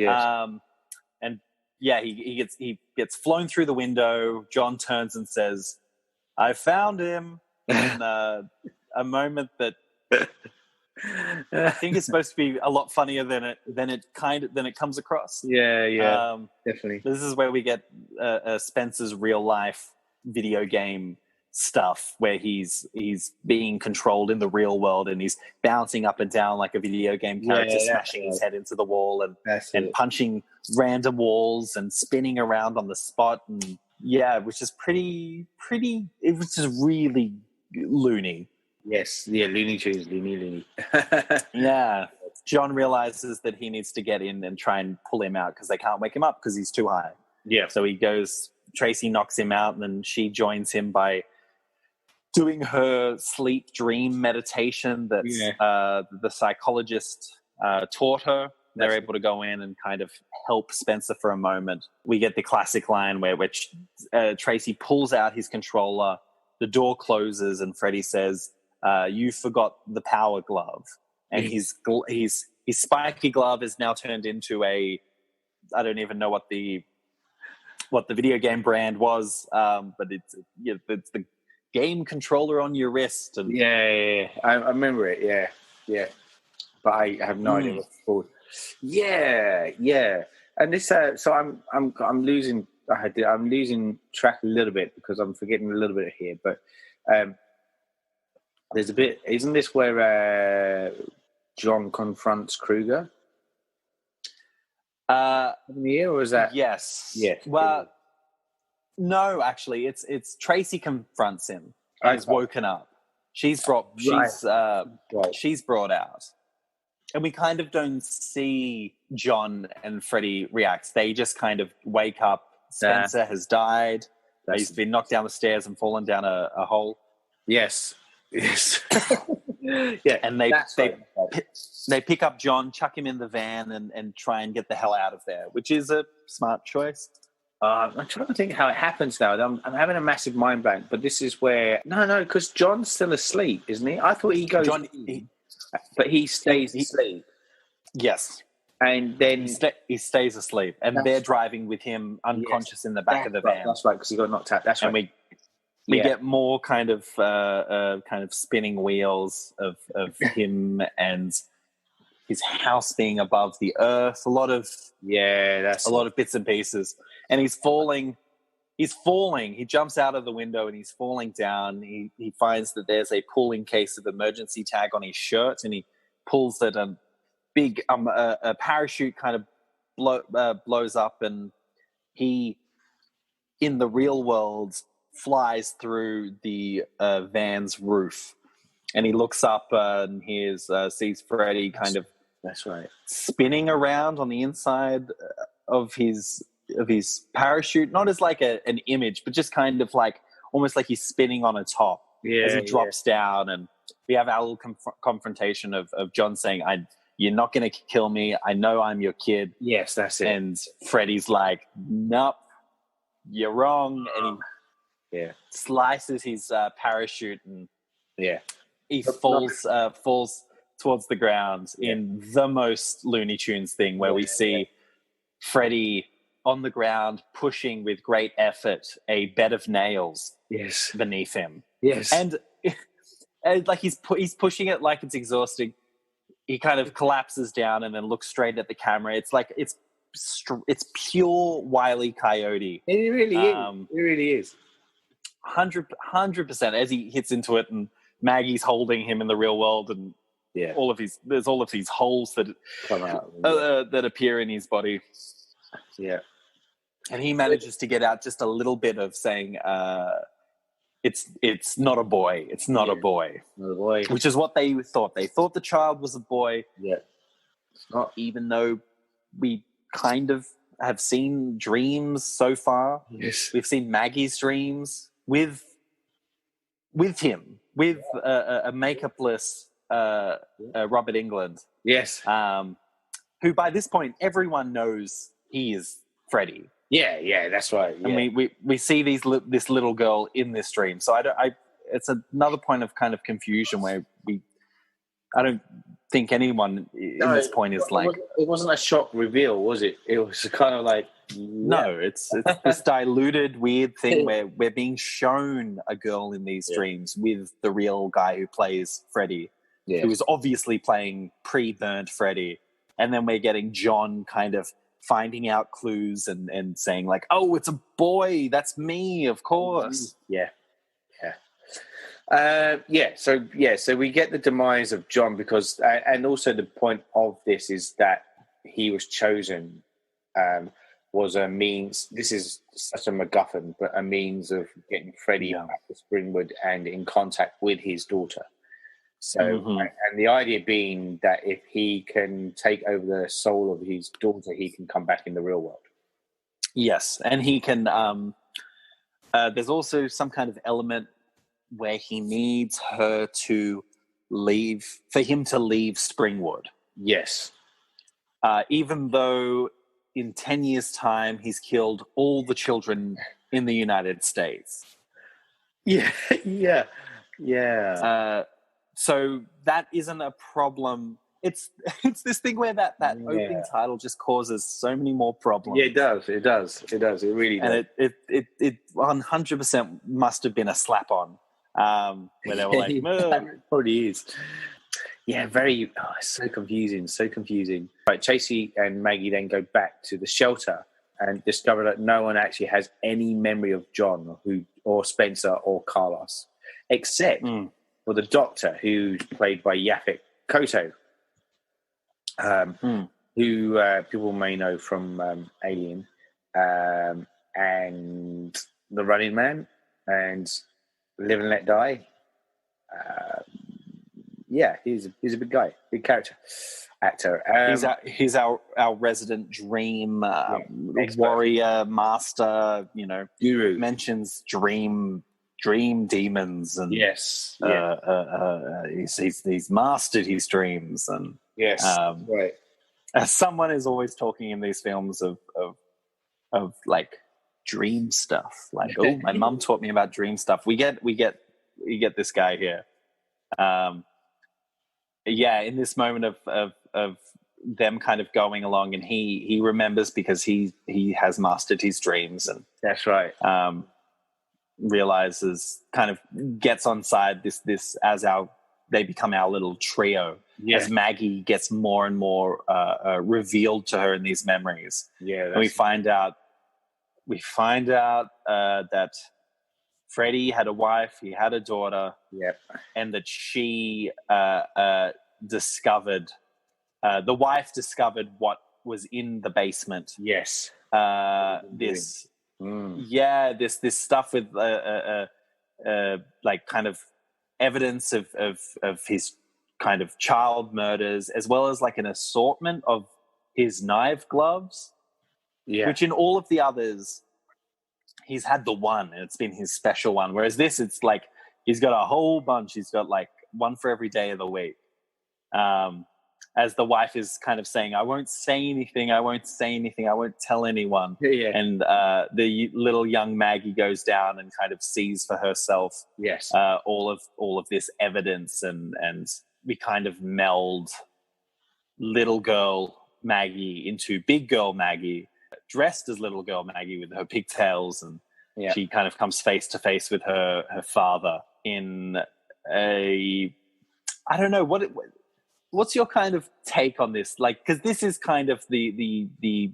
Speaker 3: He gets flown through the window. John turns and says, "I found him." And a moment that I think it's supposed to be a lot funnier than it comes across.
Speaker 2: Definitely.
Speaker 3: This is where we get Spencer's real life video game stuff, where he's being controlled in the real world, and he's bouncing up and down like a video game character, smashing his head into the wall and punching random walls and spinning around on the spot, and which is pretty. It was just really loony.
Speaker 2: Yes, yeah, Looney Tunes, Looney.
Speaker 3: Yeah. John realizes that he needs to get in and try and pull him out because they can't wake him up because he's too high.
Speaker 2: Yeah.
Speaker 3: So he goes, Tracy knocks him out, and then she joins him by doing her sleep dream meditation that the psychologist taught her. They're able to go in and kind of help Spencer for a moment. We get the classic line where Tracy pulls out his controller, the door closes, and Freddy says, "You forgot the power glove." And his spiky glove is now turned into I don't even know what the video game brand was, but it's the game controller on your wrist. And
Speaker 2: I remember it. Yeah, but I have no idea what it's called. Yeah. And this, so I'm losing. I'm losing track a little bit because I'm forgetting a little bit here. But there's a bit. Isn't this where John confronts Kruger? Or was that?
Speaker 3: Yes.
Speaker 2: Yeah.
Speaker 3: Well, no, actually, it's Tracy confronts him and is woken up. She's brought out, and we kind of don't see John and Freddy react. They just kind of wake up. Spencer has died. He's been knocked down the stairs and fallen down a hole.
Speaker 2: Yes.
Speaker 3: Yeah, and they pick up John, chuck him in the van, and try and get the hell out of there, which is a smart choice.
Speaker 2: I'm trying to think how it happens now. I'm having a massive mind blank, but this is where no, because John's still asleep, isn't he? I thought he goes, but he stays asleep.
Speaker 3: Yes,
Speaker 2: and then
Speaker 3: he stays asleep, and they're driving with him unconscious in the back of the van.
Speaker 2: That's right, because he got knocked out. That's right.
Speaker 3: And we get more kind of spinning wheels of him and his house being above the earth. A lot of bits and pieces. And he's falling. He jumps out of the window and he's falling down. He finds that there's a pulling case of emergency tag on his shirt, and he pulls it. A big a parachute kind of blows up, and he, in the real world, flies through the van's roof, and he looks up and sees Freddy kind of spinning around on the inside of his parachute, not as like an image, but just kind of like almost like he's spinning on a top as he drops down. And we have our little confrontation of John saying, "You're not going to kill me. I know I'm your kid."
Speaker 2: Yes, that's it.
Speaker 3: And Freddy's like, "Nope, you're wrong." And he slices his parachute, and he falls towards the ground in the most Looney Tunes thing, where we see Freddy on the ground pushing with great effort a bed of nails beneath him.
Speaker 2: Yes,
Speaker 3: and like he's pushing it like it's exhausting. He kind of collapses down and then looks straight at the camera. It's like it's pure Wile E. Coyote.
Speaker 2: It really is. It really is.
Speaker 3: 100% as he hits into it, and Maggie's holding him in the real world, and there's all of these holes that
Speaker 2: come out
Speaker 3: that appear in his body.
Speaker 2: Yeah,
Speaker 3: and he manages to get out just a little bit of saying, "It's not a boy. It's not a boy."
Speaker 2: Not a boy.
Speaker 3: Which is what they thought. They thought the child was a boy.
Speaker 2: Yeah,
Speaker 3: it's not. Even though we kind of have seen dreams so far.
Speaker 2: Yes,
Speaker 3: we've seen Maggie's dreams with him, with a makeupless Robert England.
Speaker 2: Yes,
Speaker 3: who by this point everyone knows he is Freddy.
Speaker 2: Yeah, that's right. Yeah.
Speaker 3: And we see this little girl in this dream. So it's another point of kind of confusion where I don't think anyone in this point is like...
Speaker 2: It wasn't a shock reveal, was it? It was kind of like...
Speaker 3: No, it's this diluted, weird thing where we're being shown a girl in these dreams with the real guy who plays Freddy, who is obviously playing pre-burnt Freddy. And then we're getting John kind of finding out clues and saying like, "Oh, it's a boy. That's me, of course."
Speaker 2: So we get the demise of John because, and also the point of this is that he was chosen was a means. This is such a MacGuffin, but a means of getting Freddy back to Springwood and in contact with his daughter. So, and the idea being that if he can take over the soul of his daughter, he can come back in the real world.
Speaker 3: Yes, and he can. There's also some kind of element where he needs her to leave, for him to leave Springwood.
Speaker 2: Yes.
Speaker 3: Even though in 10 years' time he's killed all the children in the United States.
Speaker 2: Yeah, yeah.
Speaker 3: So that isn't a problem. It's this thing where that opening title just causes so many more problems.
Speaker 2: Yeah, it does. It really does.
Speaker 3: And it 100% must have been a slap on, where they were like,
Speaker 2: it probably is. Yeah, very. Oh, it's so confusing. Right, Chasey and Maggie then go back to the shelter and discover that no one actually has any memory of John, or Spencer, or Carlos, except for the doctor, who's played by Yaphet Kotto, who people may know from Alien, and The Running Man, and Live and Let Die. Yeah, he's a big guy, big actor.
Speaker 3: He's our resident dream warrior master.
Speaker 2: Guru.
Speaker 3: Mentions dream demons, and
Speaker 2: yes,
Speaker 3: he's mastered his dreams, and
Speaker 2: yes, right.
Speaker 3: Someone is always talking in these films of like dream stuff. Like, oh, my mum taught me about dream stuff. We get this guy here. In this moment of them kind of going along, and he remembers because he has mastered his dreams, and
Speaker 2: that's right.
Speaker 3: Realizes, kind of gets on side this as they become our little trio. Yeah. As Maggie gets more and more revealed to her in these memories.
Speaker 2: Yeah,
Speaker 3: and we find out that Freddy had a wife, he had a daughter.
Speaker 2: Yep.
Speaker 3: And that she discovered, the wife discovered what was in the basement.
Speaker 2: Yes.
Speaker 3: This stuff with like kind of evidence of his kind of child murders, as well as like an assortment of his knife gloves. Yeah. Which in all of the others, he's had the one, and it's been his special one. Whereas this, it's like he's got a whole bunch. He's got like one for every day of the week. As the wife is kind of saying, I won't say anything. I won't tell anyone.
Speaker 2: Yeah.
Speaker 3: And the little young Maggie goes down and kind of sees for herself.
Speaker 2: Yes.
Speaker 3: All of this evidence, and we kind of meld little girl Maggie into big girl Maggie, dressed as little girl Maggie with her pigtails, and she kind of comes face to face with her father in I don't know, what's your kind of take on this? Like, because this is kind of the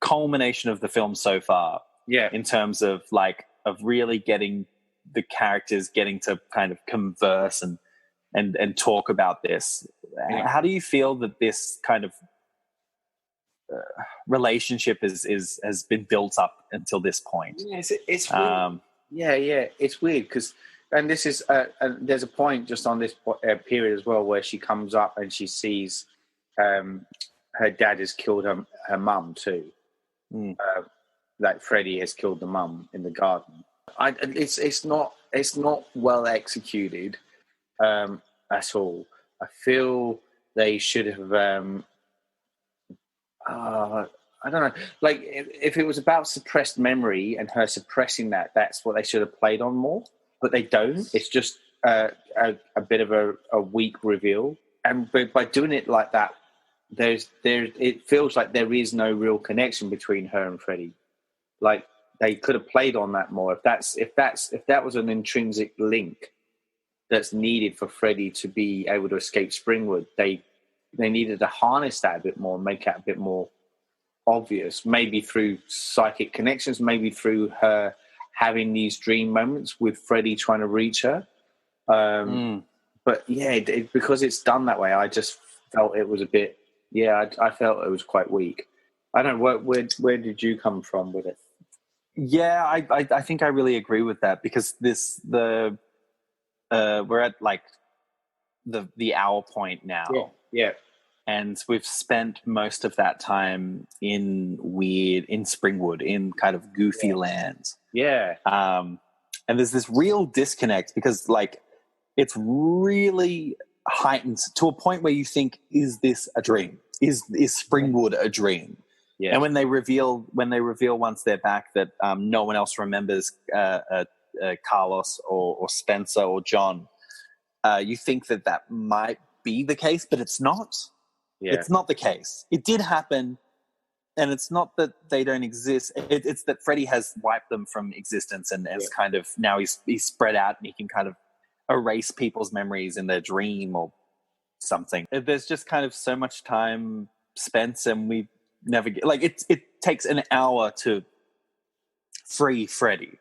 Speaker 3: culmination of the film so far.
Speaker 2: Yeah.
Speaker 3: In terms of really getting the characters getting to kind of converse and talk about this. Yeah. How do you feel that this kind of relationship has been built up until this point?
Speaker 2: Yes, it's weird. It's weird because, and this is there's a point just on this period as well where she comes up and she sees her dad has killed her mum too. Like Freddy has killed the mum in the garden. It's not well executed at all. I feel they should have. I don't know. Like, if it was about suppressed memory and her suppressing that's what they should have played on more. But they don't. It's just a bit of a weak reveal. And by doing it like that, it feels like there is no real connection between her and Freddy. Like, they could have played on that more. If that was an intrinsic link that's needed for Freddy to be able to escape Springwood, they needed to harness that a bit more and make it a bit more obvious, maybe through psychic connections, maybe through her having these dream moments with Freddy trying to reach her. But yeah, because it's done that way, I just felt it was a bit, I felt it was quite weak. I don't know, where did you come from with it?
Speaker 3: Yeah, I think I really agree with that, because we're at like the hour point now.
Speaker 2: Yeah.
Speaker 3: And we've spent most of that time in Springwood, in kind of goofy land.
Speaker 2: Yeah.
Speaker 3: And there's this real disconnect because, like, it's really heightened to a point where you think, is this a dream? Is Springwood a dream?
Speaker 2: Yeah.
Speaker 3: And when they reveal once they're back that no one else remembers Carlos or Spencer or John, you think that might be the case, but it's not.
Speaker 2: Yeah.
Speaker 3: It's not the case. It did happen, and it's not that they don't exist. It's that Freddy has wiped them from existence, and as kind of now he's spread out, and he can kind of erase people's memories in their dream or something. There's just kind of so much time spent, and we never get, like, it takes an hour to free Freddy.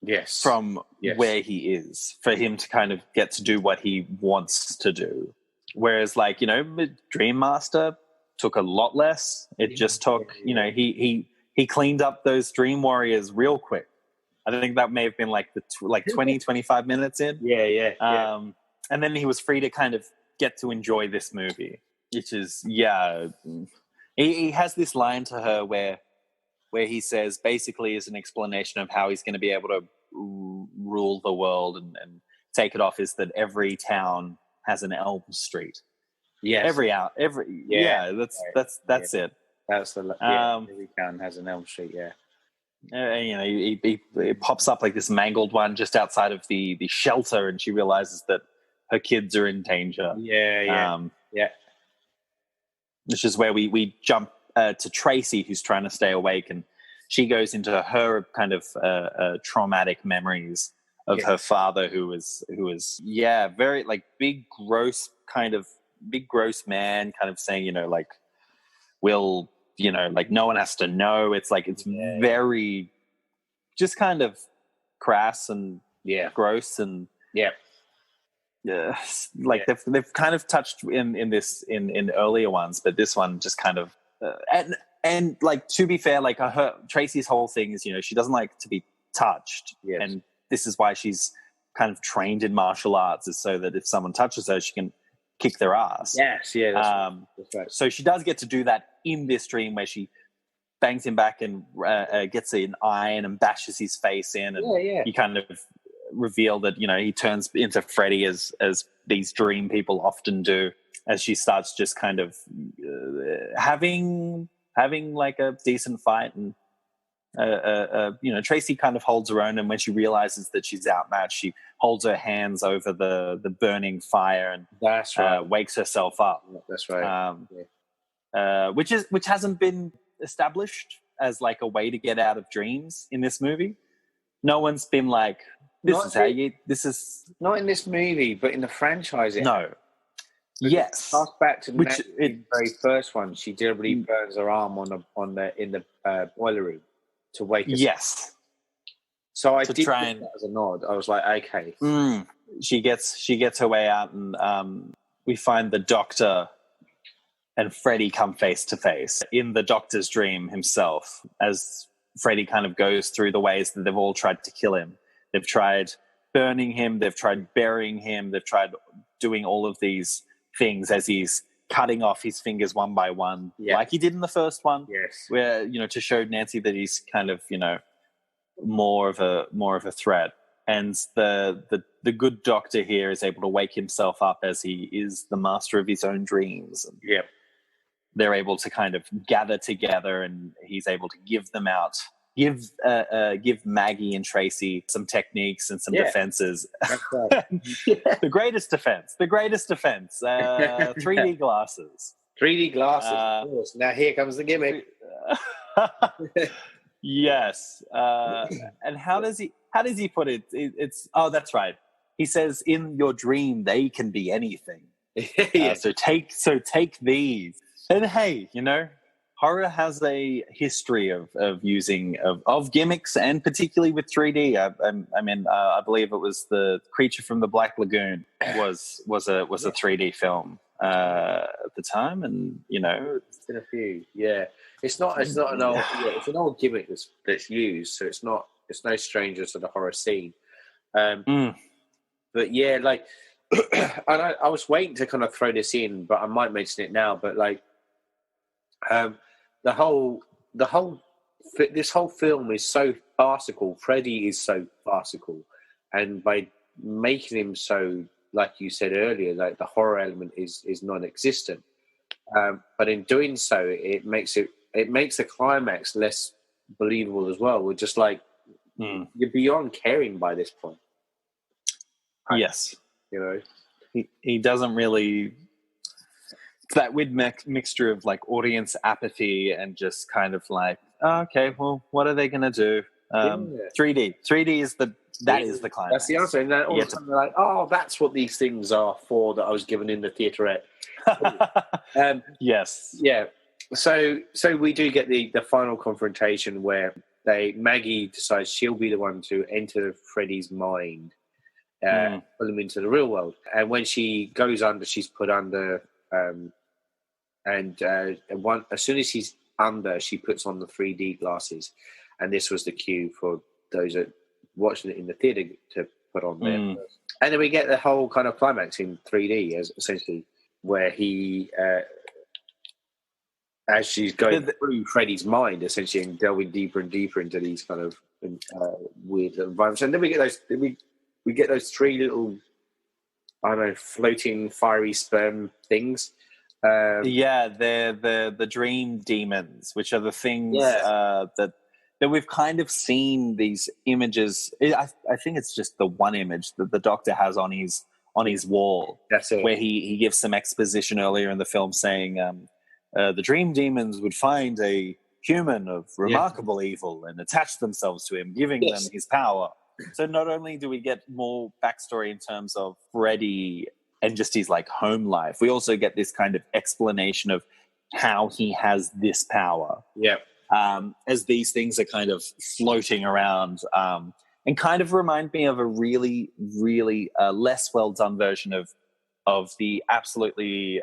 Speaker 2: Yes.
Speaker 3: From where he is, for him to kind of get to do what he wants to do. Whereas, like, you know, Dream Master took a lot less. It just took, you know, he cleaned up those Dream Warriors real quick. I think that may have been like 20, 25 minutes in.
Speaker 2: Yeah.
Speaker 3: And then he was free to kind of get to enjoy this movie, which is, he has this line to her where he says, basically, is an explanation of how he's going to be able to rule the world and take it off, is that every town has an Elm Street.
Speaker 2: Yes.
Speaker 3: That's it.
Speaker 2: That's the every town has an Elm Street. Yeah.
Speaker 3: You know, he pops up like this mangled one just outside of the shelter, and she realizes that her kids are in danger.
Speaker 2: Yeah.
Speaker 3: Which is where we jump to Tracy, who's trying to stay awake, and she goes into her kind of traumatic memories of her father, who was very, like, big gross man, kind of saying, you know, like, will, you know, like, no one has to know. It's like, it's very just kind of crass and gross, and like they've kind of touched in earlier ones, but this one just kind of and like, to be fair, like, Tracy's whole thing is, you know, she doesn't like to be touched, and this is why she's kind of trained in martial arts, is so that if someone touches her, she can kick their ass.
Speaker 2: Yes, that's right.
Speaker 3: So she does get to do that in this dream, where she bangs him back and gets an iron and bashes his face in, and you kind of reveal that, you know, he turns into Freddy as these dream people often do, as she starts just kind of having like a decent fight, and you know, Tracy kind of holds her own, and when she realizes that she's outmatched, she holds her hands over the burning fire, and
Speaker 2: that's right,
Speaker 3: wakes herself up.
Speaker 2: That's right.
Speaker 3: Which hasn't been established as, like, a way to get out of dreams in this movie. No one's been like, this is
Speaker 2: not in this movie, but in the franchise.
Speaker 3: No. Yes.
Speaker 2: Pass back to the very first one. She deliberately burns her arm in the boiler room to wake us.
Speaker 3: Yes.
Speaker 2: So I did try that as a nod. I was like, okay.
Speaker 3: She gets her way out, and we find the Doctor and Freddy come face to face in the Doctor's dream himself, as Freddy kind of goes through the ways that they've all tried to kill him. They've tried burning him, they've tried burying him, they've tried doing all of these things as he's cutting off his fingers one by one, like he did in the first one.
Speaker 2: Yes.
Speaker 3: Where, you know, to show Nancy that he's kind of, you know, more of a threat. And the good Doctor here is able to wake himself up as he is the master of his own dreams. And they're able to kind of gather together, and he's able to give them out. Give Maggie and Tracy some techniques and some defenses.
Speaker 2: That's right.
Speaker 3: The greatest defense. 3D glasses.
Speaker 2: 3D glasses, of course. Now here comes the gimmick.
Speaker 3: Yes. And how does he put it? That's right. He says, in your dream, they can be anything. So take these. And hey, you know, horror has a history of using gimmicks, and particularly with 3D. I believe it was the Creature from the Black Lagoon was a 3D film at the time, and, you know,
Speaker 2: it's been a few. Yeah, it's not an old. It's an old gimmick that's used, so it's no stranger to the horror scene. But yeah, like,
Speaker 4: I was waiting to kind of throw this in, but I might mention it now. But like, this whole film is so farcical. Freddy is so farcical, and by making him so, like you said earlier, like the horror element is non-existent. But in doing so, it makes the climax less believable as well. We're just like you're beyond caring by this point.
Speaker 3: Yes,
Speaker 4: you know,
Speaker 3: he doesn't really. It's that weird mixture of like audience apathy and just kind of like, oh, okay, well, what are they going to do? 3D is the climax.
Speaker 4: That's the answer. And then all of a sudden they're like, oh, that's what these things are for that I was given in the theaterette.
Speaker 3: Yes.
Speaker 4: Yeah. So we do get the final confrontation where Maggie decides she'll be the one to enter Freddy's mind, pull him into the real world. And when she goes under, she's put under. As soon as she's under, she puts on the 3D glasses, and this was the cue for those that watching it in the theater to put on there. And then we get the whole kind of climax in 3D, as essentially where he, as she's going through Freddy's mind, essentially, and delving deeper and deeper into these kind of weird environments, and then we get those three little, I don't know, floating fiery sperm things.
Speaker 3: They're the dream demons, which are the things that we've kind of seen these images. I think it's just the one image that the Doctor has on his wall.
Speaker 4: That's it.
Speaker 3: Where he gives some exposition earlier in the film saying the dream demons would find a human of remarkable evil and attach themselves to him, giving them his power. So not only do we get more backstory in terms of Freddy and just his like home life, we also get this kind of explanation of how he has this power.
Speaker 4: Yeah.
Speaker 3: As these things are kind of floating around, and kind of remind me of a really, really less well done version of the absolutely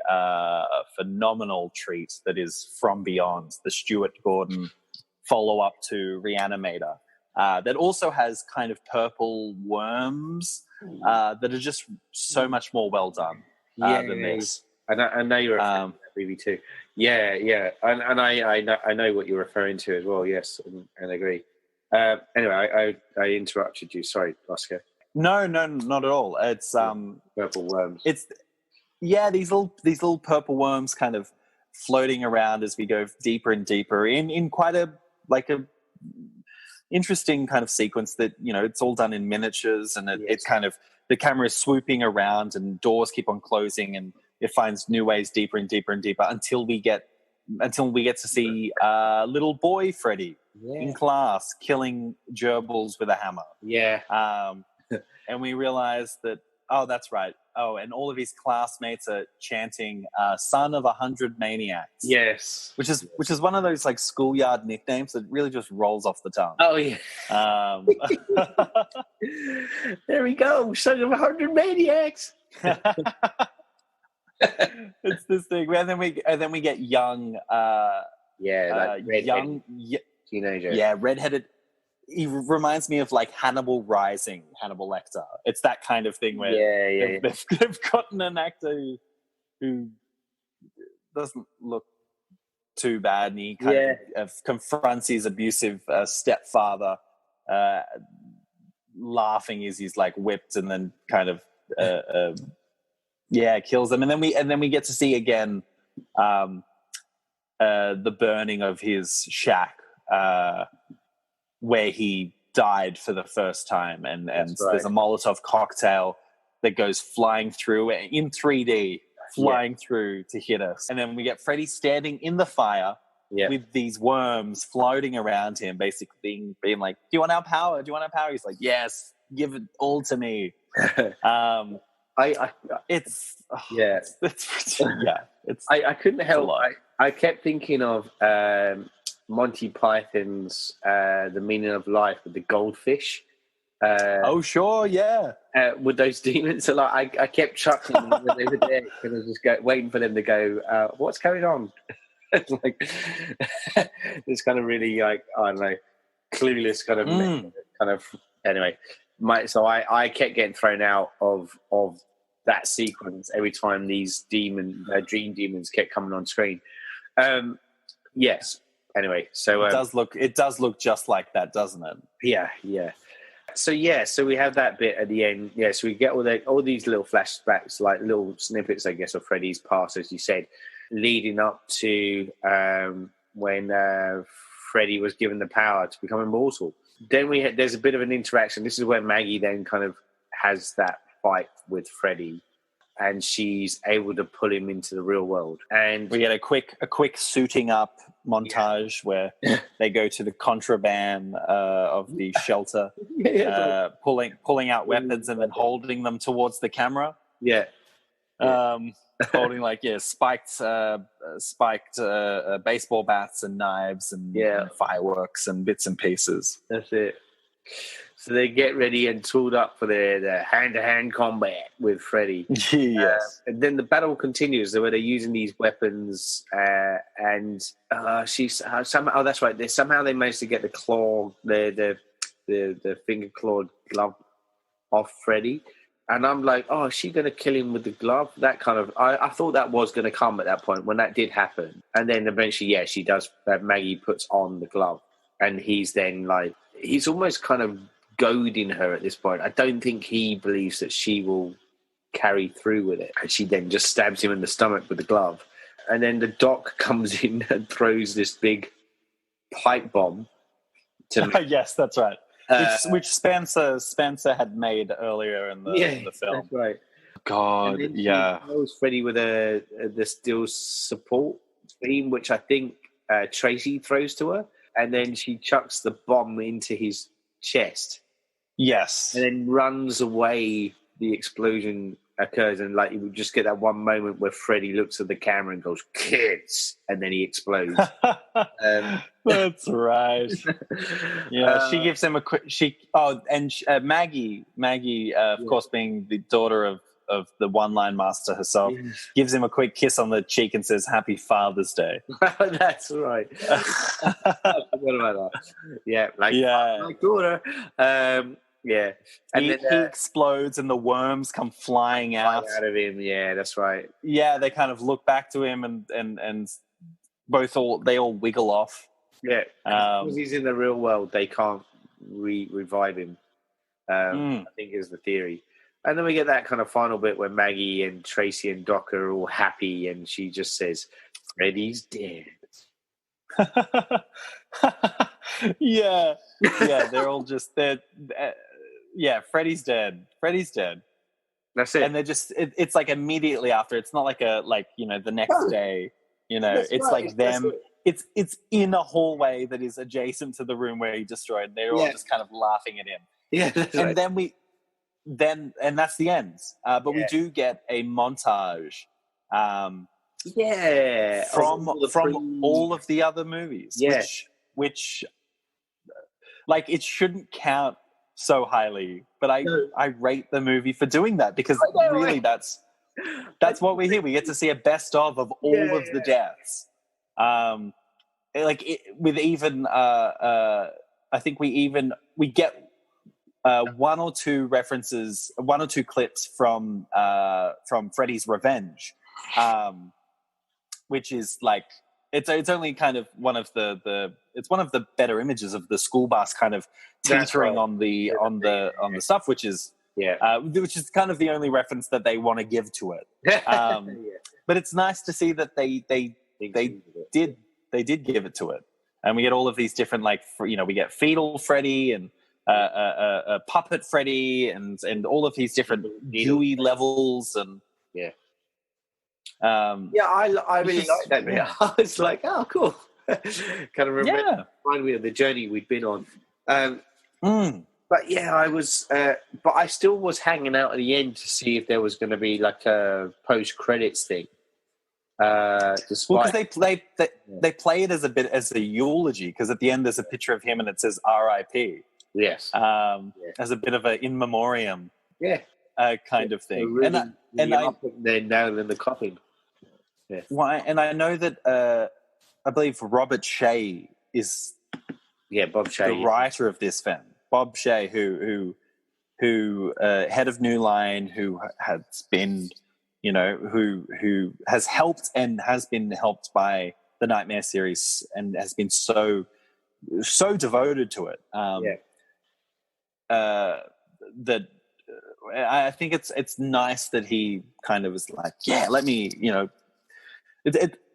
Speaker 3: phenomenal treat that is From Beyond, the Stuart Gordon follow up to Reanimator. That also has kind of purple worms that are just so much more well done than this.
Speaker 4: I know you're referring to that movie too. Yeah, and I know what you're referring to as well. Yes, and I agree. Anyway, I interrupted you. Sorry, Oscar.
Speaker 3: No, not at all. It's
Speaker 4: purple worms.
Speaker 3: It's these little purple worms kind of floating around as we go deeper and deeper in quite a interesting kind of sequence that, you know, it's all done in miniatures, and it's kind of the camera is swooping around and doors keep on closing, and it finds new ways deeper and deeper and deeper until we get to see little boy Freddy in class killing gerbils with a hammer.
Speaker 4: Yeah.
Speaker 3: And we realize that, oh, that's right. Oh, and all of his classmates are chanting "Son of 100 Maniacs."
Speaker 4: Yes.
Speaker 3: Which is one of those like schoolyard nicknames that really just rolls off the tongue.
Speaker 4: Oh yeah. There we go. Son of 100 Maniacs.
Speaker 3: It's this thing, and then we get young,
Speaker 4: young teenager.
Speaker 3: Yeah, redheaded. He reminds me of like Hannibal Lecter. It's that kind of thing where they've gotten an actor who doesn't look too bad, and he kind of confronts his abusive stepfather, laughing as he's like whipped, and then kind of kills them, and then we get to see again the burning of his shack. Where he died for the first time, and there's a Molotov cocktail that goes flying through in 3D, through to hit us. And then we get Freddy standing in the fire with these worms floating around him, basically being like, "Do you want our power? Do you want our power?" He's like, "Yes, give it all to me." I
Speaker 4: couldn't help. I kept thinking of Monty Python's The Meaning of Life with the goldfish. With those demons. So like I kept chuckling when they were there, because I was just waiting for them to go, what's going on? It's like this kind of really like, I don't know, clueless kind of anyway. So I kept getting thrown out of that sequence every time these dream demons kept coming on screen. Yes. Anyway, so
Speaker 3: it does look just like that, doesn't it?
Speaker 4: Yeah. So we have that bit at the end. Yeah, so we get all these little flashbacks, like little snippets, I guess, of Freddy's past, as you said, leading up to when Freddy was given the power to become immortal. Then there's a bit of an interaction. This is where Maggie then kind of has that fight with Freddy, and she's able to pull him into the real world. And
Speaker 3: we get a quick suiting up montage where they go to the contraband of the shelter, pulling out weapons and then holding them towards the camera.
Speaker 4: Yeah.
Speaker 3: Holding spiked baseball bats and knives and fireworks and bits and pieces.
Speaker 4: That's it. So they get ready and tooled up for their hand-to-hand combat with Freddy.
Speaker 3: Yes.
Speaker 4: And then the battle continues where they're using these weapons and she's somehow, that's right, somehow they managed to get the claw, the finger-clawed glove off Freddy. And I'm like, oh, is she going to kill him with the glove? That kind of, I thought that was going to come at that point when that did happen. And then eventually, she does, Maggie puts on the glove. And he's then like, he's almost kind of goading her at this point. I don't think he believes that she will carry through with it. And she then just stabs him in the stomach with the glove. And then the doc comes in and throws this big pipe bomb to me.
Speaker 3: Yes, that's right. Which Spencer had made earlier in the film.
Speaker 4: That's right.
Speaker 3: God,
Speaker 4: and then he throws Freddy with the steel support beam, which I think Tracy throws to her, and then she chucks the bomb into his chest.
Speaker 3: Yes,
Speaker 4: and then runs away. The explosion occurs, and like you would just get that one moment where Freddy looks at the camera and goes, "Kids," and then he explodes.
Speaker 3: That's right. She gives him a quick. Maggie, of course, being the daughter of the one-line master herself, gives him a quick kiss on the cheek and says, "Happy Father's Day."
Speaker 4: That's right. I forgot about that. Yeah, my daughter. Yeah, and
Speaker 3: he
Speaker 4: then,
Speaker 3: explodes and the worms come flying out
Speaker 4: of him. Yeah, that's right.
Speaker 3: Yeah, they kind of look back to him and they all wiggle off.
Speaker 4: Yeah, because he's in the real world, they can't revive him. I think is the theory. And then we get that kind of final bit where Maggie and Tracy and Doc are all happy, and she just says, "Freddy's dead."
Speaker 3: They're all just Freddy's dead. Freddy's dead.
Speaker 4: That's it.
Speaker 3: And they're just it's like immediately after. It's not like the next day. It's right. Like them. It's in a hallway that is adjacent to the room where he destroyed. They're all just kind of laughing at him.
Speaker 4: Yeah, that's
Speaker 3: and
Speaker 4: right.
Speaker 3: then that's the end. But we do get a montage. From all of the other movies, which like it shouldn't count so highly, but I rate the movie for doing that because really that's what we hear. We get to see a best of all of the deaths. With even I think we get one or two references, one or two clips from Freddy's Revenge. Which is like it's only kind of one of the better images of the school bus kind of teetering on the stuff, which is kind of the only reference that they want to give to it. But it's nice to see that they did give it to it, and we get all of these different we get fetal Freddy and a puppet Freddy and all of these different Dewey levels and
Speaker 4: I really like that bit. I was like, oh, cool. Kind of remind me of the journey we'd been on. But I was, but I still was hanging out at the end to see if there was going to be like a post-credits thing.
Speaker 3: Because they play it as a eulogy. Because at the end there's a picture of him and it says R.I.P.
Speaker 4: Yes.
Speaker 3: As a bit of an in memoriam.
Speaker 4: Yeah.
Speaker 3: Kind of thing.
Speaker 4: Really, they're now in the coffin. Yeah.
Speaker 3: Why? And I know that I believe Robert Shea is
Speaker 4: Bob Shea,
Speaker 3: the writer of this film. Bob Shea, who who head of New Line, who has been, who has helped and has been helped by the Nightmare series and has been so devoted to it. That I think it's nice that he kind of is like, yeah, let me,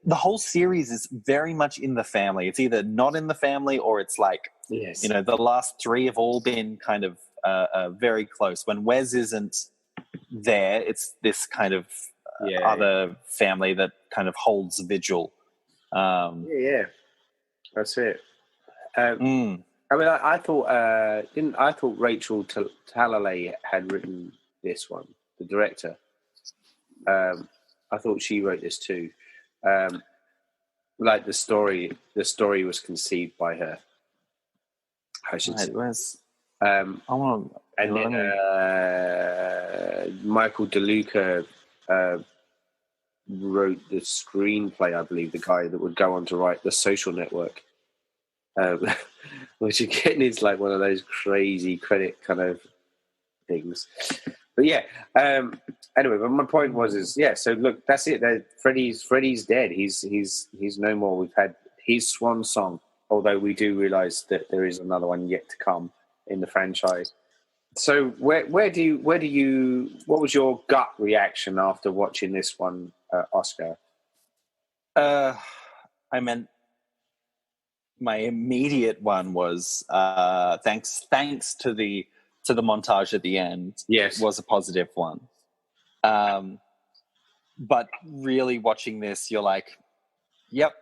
Speaker 3: the whole series is very much in the family. It's either not in the family or it's like,
Speaker 4: Yes.
Speaker 3: the last three have all been kind of very close. When Wes isn't there, it's this kind of other family that kind of holds vigil.
Speaker 4: Yeah, that's it. I mean, I thought Rachel Talalay had written this one, the director. I thought she wrote this too. Like the story was conceived by her. I should say. And then Michael DeLuca wrote the screenplay, I believe, the guy that would go on to write The Social Network, which again is like one of those crazy credit kind of things. But yeah, anyway, but my point was, so look, that's it. Freddy's dead. He's no more. We've had his swan song, although we do realise that there is another one yet to come in the franchise. So what was your gut reaction after watching this one, Oscar?
Speaker 3: I meant my immediate one was thanks to the montage at the end.
Speaker 4: Yes,
Speaker 3: was a positive one. But really watching this, you're like, yep,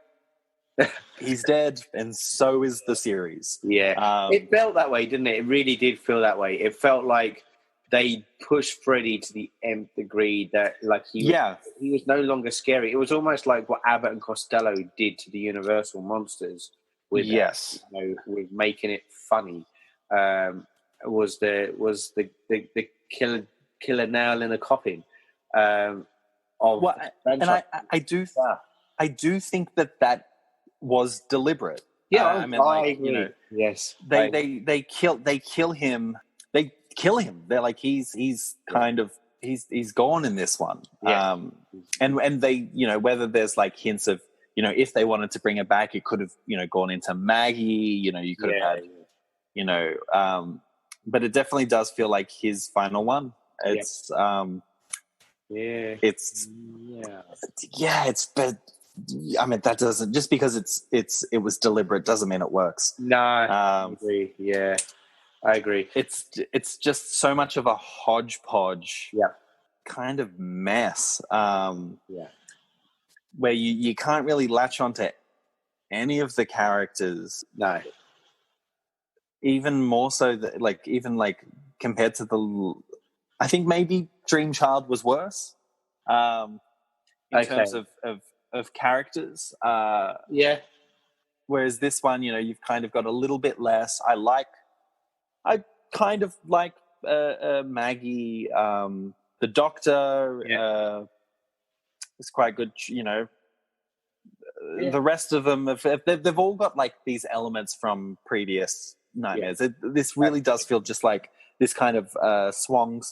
Speaker 3: he's dead, and so is the series.
Speaker 4: Yeah, it felt that way, didn't it? It really did feel that way. It felt like they pushed Freddy to the nth degree, that like he was no longer scary. It was almost like what Abbott and Costello did to the Universal monsters with with making it funny. Was the killer nail in a coffin? And I do think that was deliberate. Yeah,
Speaker 3: I agree.
Speaker 4: Yes,
Speaker 3: they kill him. They kill him. They're like he's kind of he's gone in this one.
Speaker 4: Yeah.
Speaker 3: And they whether there's like hints of if they wanted to bring it back, it could have gone into Maggie. You could have had but it definitely does feel like his final one. It's but I mean that doesn't, just because it was deliberate doesn't mean it works.
Speaker 4: No, I agree. Yeah, I agree.
Speaker 3: It's just so much of a hodgepodge kind of mess. Where you can't really latch onto any of the characters.
Speaker 4: No.
Speaker 3: Even more so compared to I think maybe Dream Child was worse in terms of characters. Whereas this one, you've kind of got a little bit less. I kind of like Maggie. The Doctor is quite good. The rest of them, they've all got like these elements from previous Nightmares. This really does feel just like this kind of swan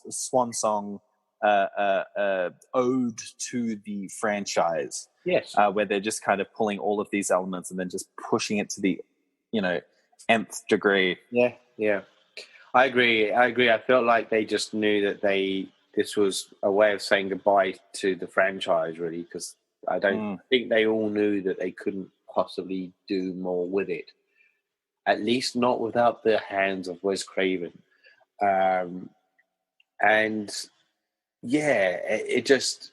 Speaker 3: song ode to the franchise.
Speaker 4: Yes,
Speaker 3: where they're just kind of pulling all of these elements and then just pushing it to the nth degree.
Speaker 4: Yeah, I agree. I felt like they just knew that this was a way of saying goodbye to the franchise, really, because I don't think they all knew that they couldn't possibly do more with it. At least not without the hands of Wes Craven. It just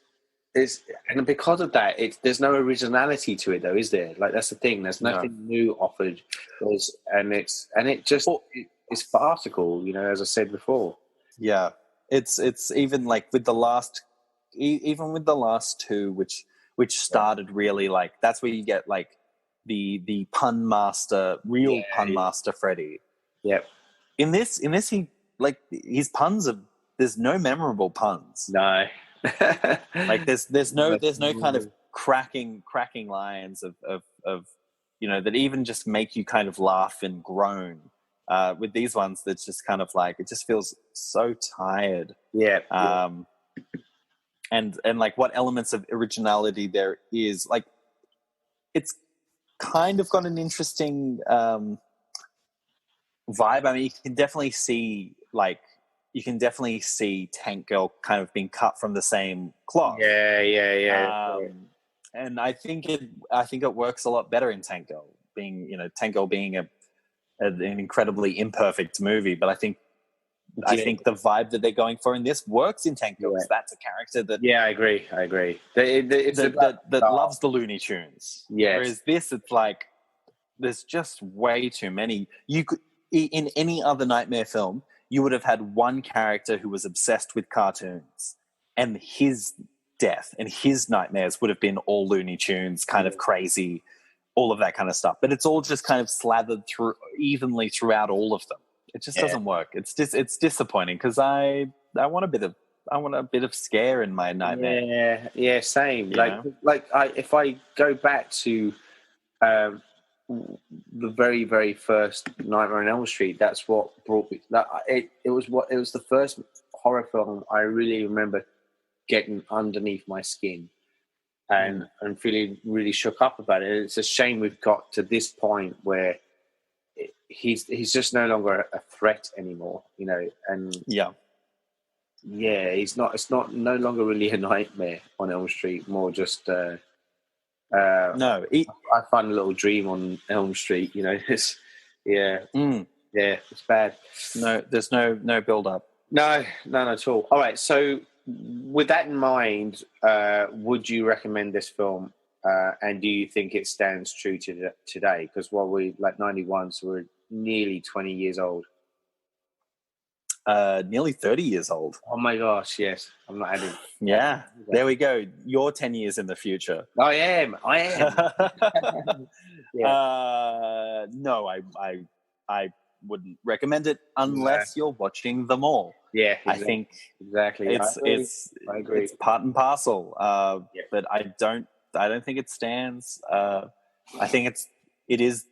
Speaker 4: is, and because of that, there's no originality to it, though, is there? Like, that's the thing. There's nothing new offered, it's farcical, as I said before.
Speaker 3: Yeah, it's even like with the last two, which started really like, that's where you get like the pun master, pun master Freddy.
Speaker 4: Yep.
Speaker 3: In this he like his puns are, there's no memorable puns.
Speaker 4: No.
Speaker 3: Like there's no kind of cracking lines of that even just make you kind of laugh and groan. With these ones, that's just kind of like, it just feels so tired.
Speaker 4: Yeah.
Speaker 3: And like what elements of originality there is, like it's kind of got an interesting vibe. I mean, you can definitely see Tank Girl kind of being cut from the same cloth.
Speaker 4: Yeah.
Speaker 3: And I think it works a lot better in Tank Girl, being an incredibly imperfect movie, but I think the vibe that they're going for in this works in Tank Girl. Yeah. That's a character that
Speaker 4: I agree.
Speaker 3: That loves the Looney Tunes.
Speaker 4: Yes.
Speaker 3: Whereas this, it's like there's just way too many. You could, in any other Nightmare film, you would have had one character who was obsessed with cartoons, and his death and his nightmares would have been all Looney Tunes, kind of crazy, all of that kind of stuff. But it's all just kind of slathered through evenly throughout all of them. It just doesn't work. It's disappointing because I want a bit of scare in my nightmare.
Speaker 4: Yeah, same. If I go back to the very, very first Nightmare on Elm Street, that's what brought me. It was the first horror film I really remember getting underneath my skin and feeling really shook up about it. It's a shame we've got to this point where he's just no longer a threat anymore, and it's not no longer really a Nightmare on Elm Street, more just I find a little dream on Elm Street, it's bad.
Speaker 3: No, there's no build up.
Speaker 4: No, none at all. All right, so with that in mind, would you recommend this film? And do you think it stands true to today? Because we 91, so we're nearly 20 years old.
Speaker 3: Nearly 30 years old.
Speaker 4: Oh my gosh, yes. I'm not adding.
Speaker 3: Yeah, there we go. You're 10 years in the future.
Speaker 4: I am.
Speaker 3: No, I wouldn't recommend it unless you're watching them all.
Speaker 4: Yeah, exactly.
Speaker 3: I think
Speaker 4: exactly.
Speaker 3: I agree. It's part and parcel. But I don't think it stands. I think it is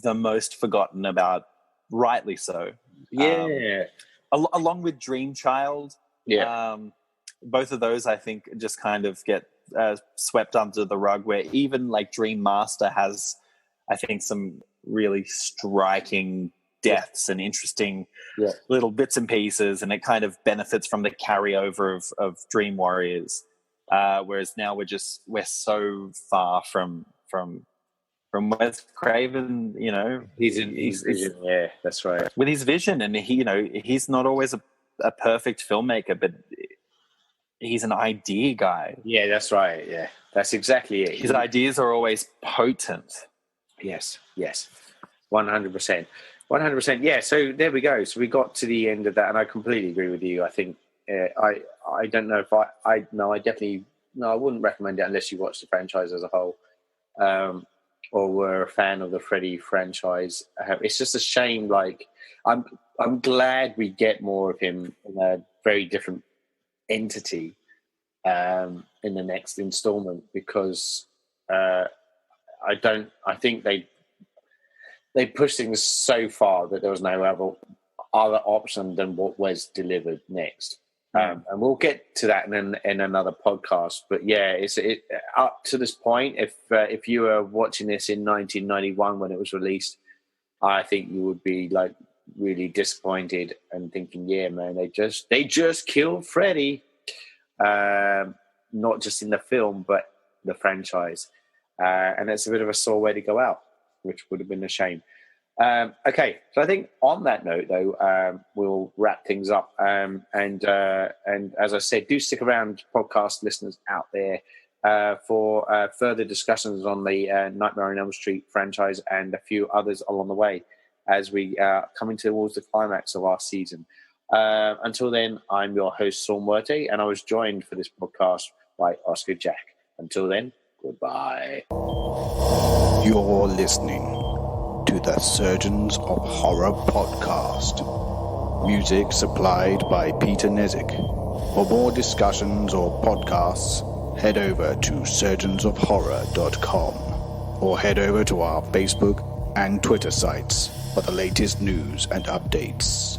Speaker 3: the most forgotten about, rightly so.
Speaker 4: Yeah.
Speaker 3: Along with Dream Child.
Speaker 4: Yeah.
Speaker 3: Both of those, I think, just kind of get swept under the rug, where even like Dream Master has, I think, some really striking deaths and interesting little bits and pieces, and it kind of benefits from the carryover of Dream Warriors. Whereas now we're so far from Wes Craven,
Speaker 4: he's yeah, that's right.
Speaker 3: With his vision, and he's not always a perfect filmmaker, but he's an idea guy.
Speaker 4: Yeah, that's right. Yeah, that's exactly it.
Speaker 3: His ideas are always potent.
Speaker 4: Yes, 100%. 100%. Yeah, so there we go. So we got to the end of that, and I completely agree with you. I think I don't know if I wouldn't recommend it unless you watch the franchise as a whole, or were a fan of the Freddy franchise. It's just a shame. Like, I'm glad we get more of him in a very different entity in the next installment, because I think they pushed things so far that there was no other option than what was delivered next. And we'll get to that in another podcast. But yeah, it's up to this point. If you were watching this in 1991 when it was released, I think you would be like really disappointed and thinking, yeah, man, they just killed Freddy. Not just in the film, but the franchise. And it's a bit of a sore way to go out, which would have been a shame. Okay, so I think on that note, though, we'll wrap things up. And as I said, do stick around, podcast listeners out there, for further discussions on the Nightmare on Elm Street franchise and a few others along the way as we are coming towards the climax of our season. Until then, I'm your host, Saul Muerte, and I was joined for this podcast by Oscar Jack. Until then, goodbye.
Speaker 1: You're listening to the Surgeons of Horror podcast. Music supplied by Peter Nezik. For more discussions or podcasts, head over to surgeonsofhorror.com or head over to our Facebook and Twitter sites. for the latest news and updates.